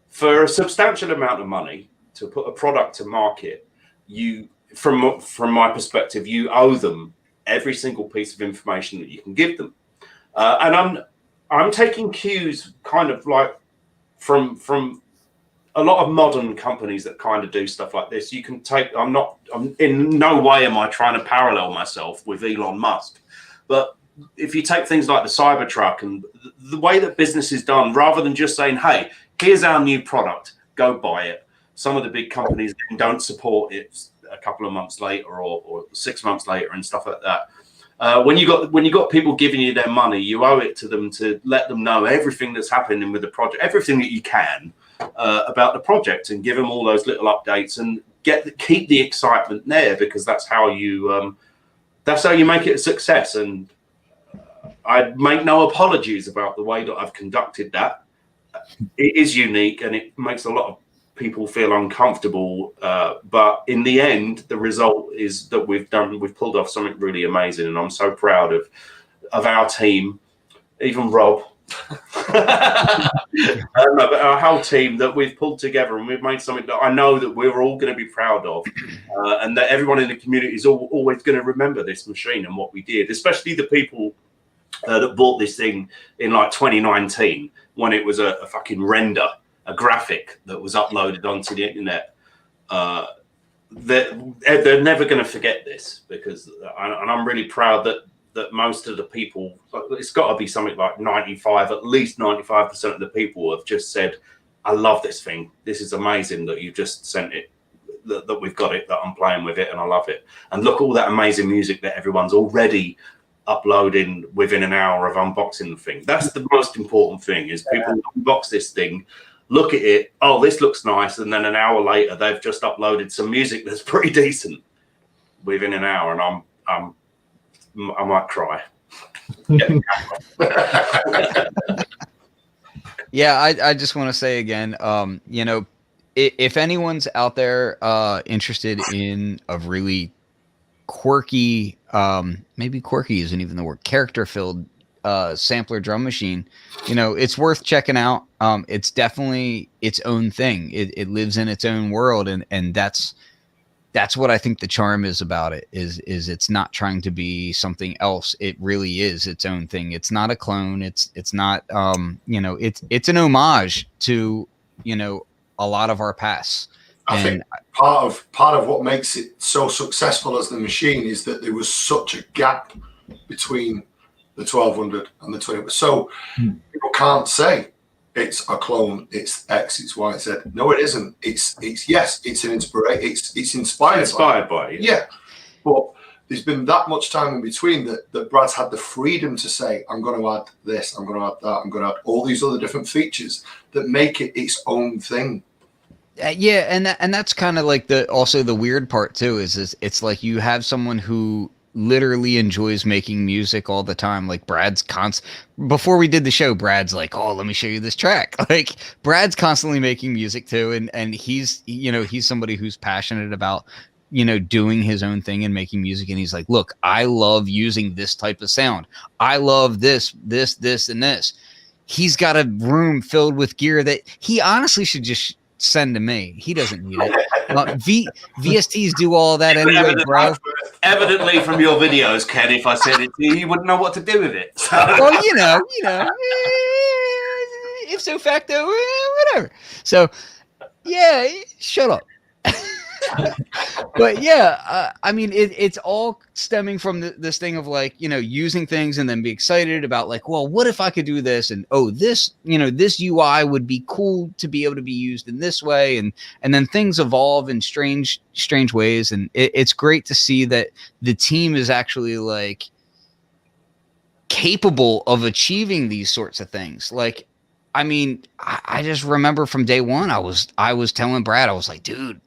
for a substantial amount of money to put a product to market, you, from my perspective, you owe them every single piece of information that you can give them. And I'm taking cues kind of like from a lot of modern companies that kind of do stuff like this. You can take, I'm in no way am I trying to parallel myself with Elon Musk, but if you take things like the Cybertruck and the way that business is done, rather than just saying, hey, here's our new product, go buy it. Some of the big companies don't support it a couple of months later or 6 months later and stuff like that. When you got people giving you their money, you owe it to them to let them know everything that's happening with the project, everything that you can about the project, and give them all those little updates and keep the excitement there, because that's how you make it a success. And I make no apologies about the way that I've conducted that. It is unique and it makes a lot of people feel uncomfortable, but in the end, the result is that we've pulled off something really amazing, and I'm so proud of our team, even Rob, but our whole team, that we've pulled together and we've made something that I know that we're all going to be proud of, and that everyone in the community is always going to remember this machine and what we did, especially the people that bought this thing in like 2019 when it was a fucking render, a graphic that was uploaded onto the internet. They're never going to forget this, because, and I'm really proud that most of the people, it's got to be something like at least 95% of the people have just said, I love this thing. This is amazing that you just sent it, that we've got it, that I'm playing with it, and I love it. And look, all that amazing music that everyone's already uploading within an hour of unboxing the thing. That's the most important thing, is people unbox this thing, look at it, oh, this looks nice, and then an hour later they've just uploaded some music that's pretty decent within an hour, and I might cry. Yeah, I just want to say again, if anyone's out there interested in a really quirky, maybe quirky isn't even the word, character-filled sampler drum machine, it's worth checking out. It's definitely its own thing. It lives in its own world, and that's what I think the charm is about it, is it's not trying to be something else. It really is its own thing. It's not a clone. It's not it's an homage to a lot of our past. I think part of what makes it so successful as the machine is that there was such a gap between the 1200 and the 20. So people can't say it's a clone, it's X, it's Y, it's Z. No, it isn't. It's yes, it's an inspiration. It's inspired by it. Yeah, but there's been that much time in between that Brad's had the freedom to say, I'm going to add this, I'm going to add that, I'm going to add all these other different features that make it its own thing. Yeah, and that's kind of like also the weird part too, is it's like you have someone who literally enjoys making music all the time. Like before we did the show, Brad's like, oh, let me show you this track. Like Brad's constantly making music too. And he's, he's somebody who's passionate about, doing his own thing and making music. And he's like, look, I love using this type of sound. I love this, and this. He's got a room filled with gear that he honestly should just send to me. He doesn't need it. VSTs do all that anyway, bro. Evidently from your videos, Ken, if I said it to you, you wouldn't know what to do with it. So. Well, ipso facto, whatever. So, yeah, shut up. But yeah, I mean, it's all stemming from this thing of like, using things and then be excited about like, well, what if I could do this? And this, this UI would be cool to be able to be used in this way. And then things evolve in strange ways. And it's great to see that the team is actually like capable of achieving these sorts of things. Like, I mean, I just remember from day one, I was telling Brad, I was like, dude,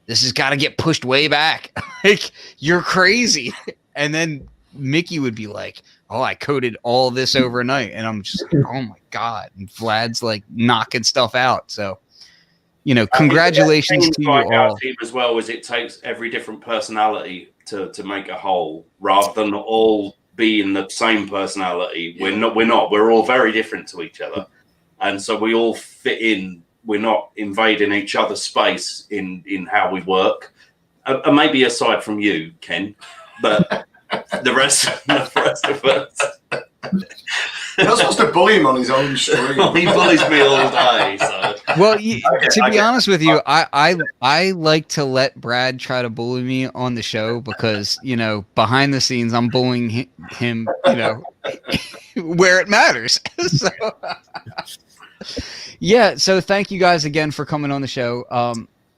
this has got to get pushed way back. Like, you're crazy. And then Mickey would be like, oh, I coded all this overnight. And I'm just like, oh my God. And Vlad's like knocking stuff out. So, congratulations to you all. Our team as well is it takes every different personality to make a whole rather than all being the same personality. We're all very different to each other. And so we all fit in. We're not invading each other's space in how we work. And maybe aside from you, Ken, but the rest of us. You're not supposed to bully him on his own stream. He bullies me all day. So. Well, to be honest with you, I like to let Brad try to bully me on the show because, behind the scenes, I'm bullying him, where it matters. So, yeah, so thank you guys again for coming on the show.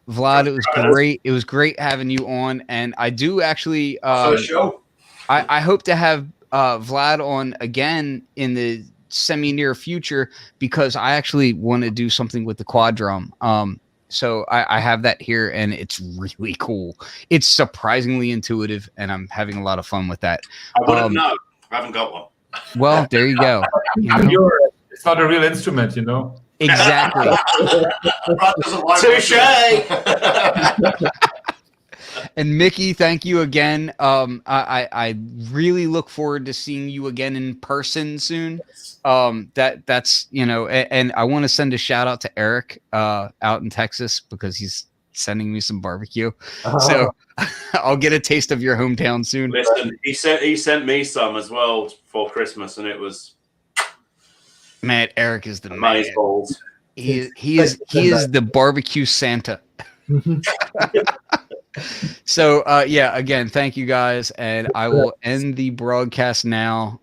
Vlad, it was great. It was great having you on. And I do actually I hope to have Vlad on again in the semi-near future because I actually want to do something with the quad drum. So I have that here and it's really cool. It's surprisingly intuitive and I'm having a lot of fun with that. I wouldn't know. I haven't got one. Well, there you go. It's not a real instrument, Exactly. Touche. And Mickey, thank you again. I really look forward to seeing you again in person soon. That's and I want to send a shout out to Eric out in Texas because he's sending me some barbecue. So I'll get a taste of your hometown soon. Listen, he sent me some as well for Christmas, and it was. Man, Eric is the man. He is the barbecue Santa. So yeah, again, thank you guys, and I will end the broadcast now.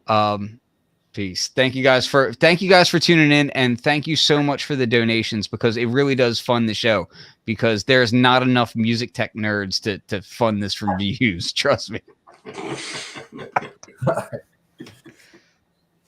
Peace. Thank you guys for tuning in, and thank you so much for the donations because it really does fund the show. Because there's not enough music tech nerds to fund this from views. Trust me.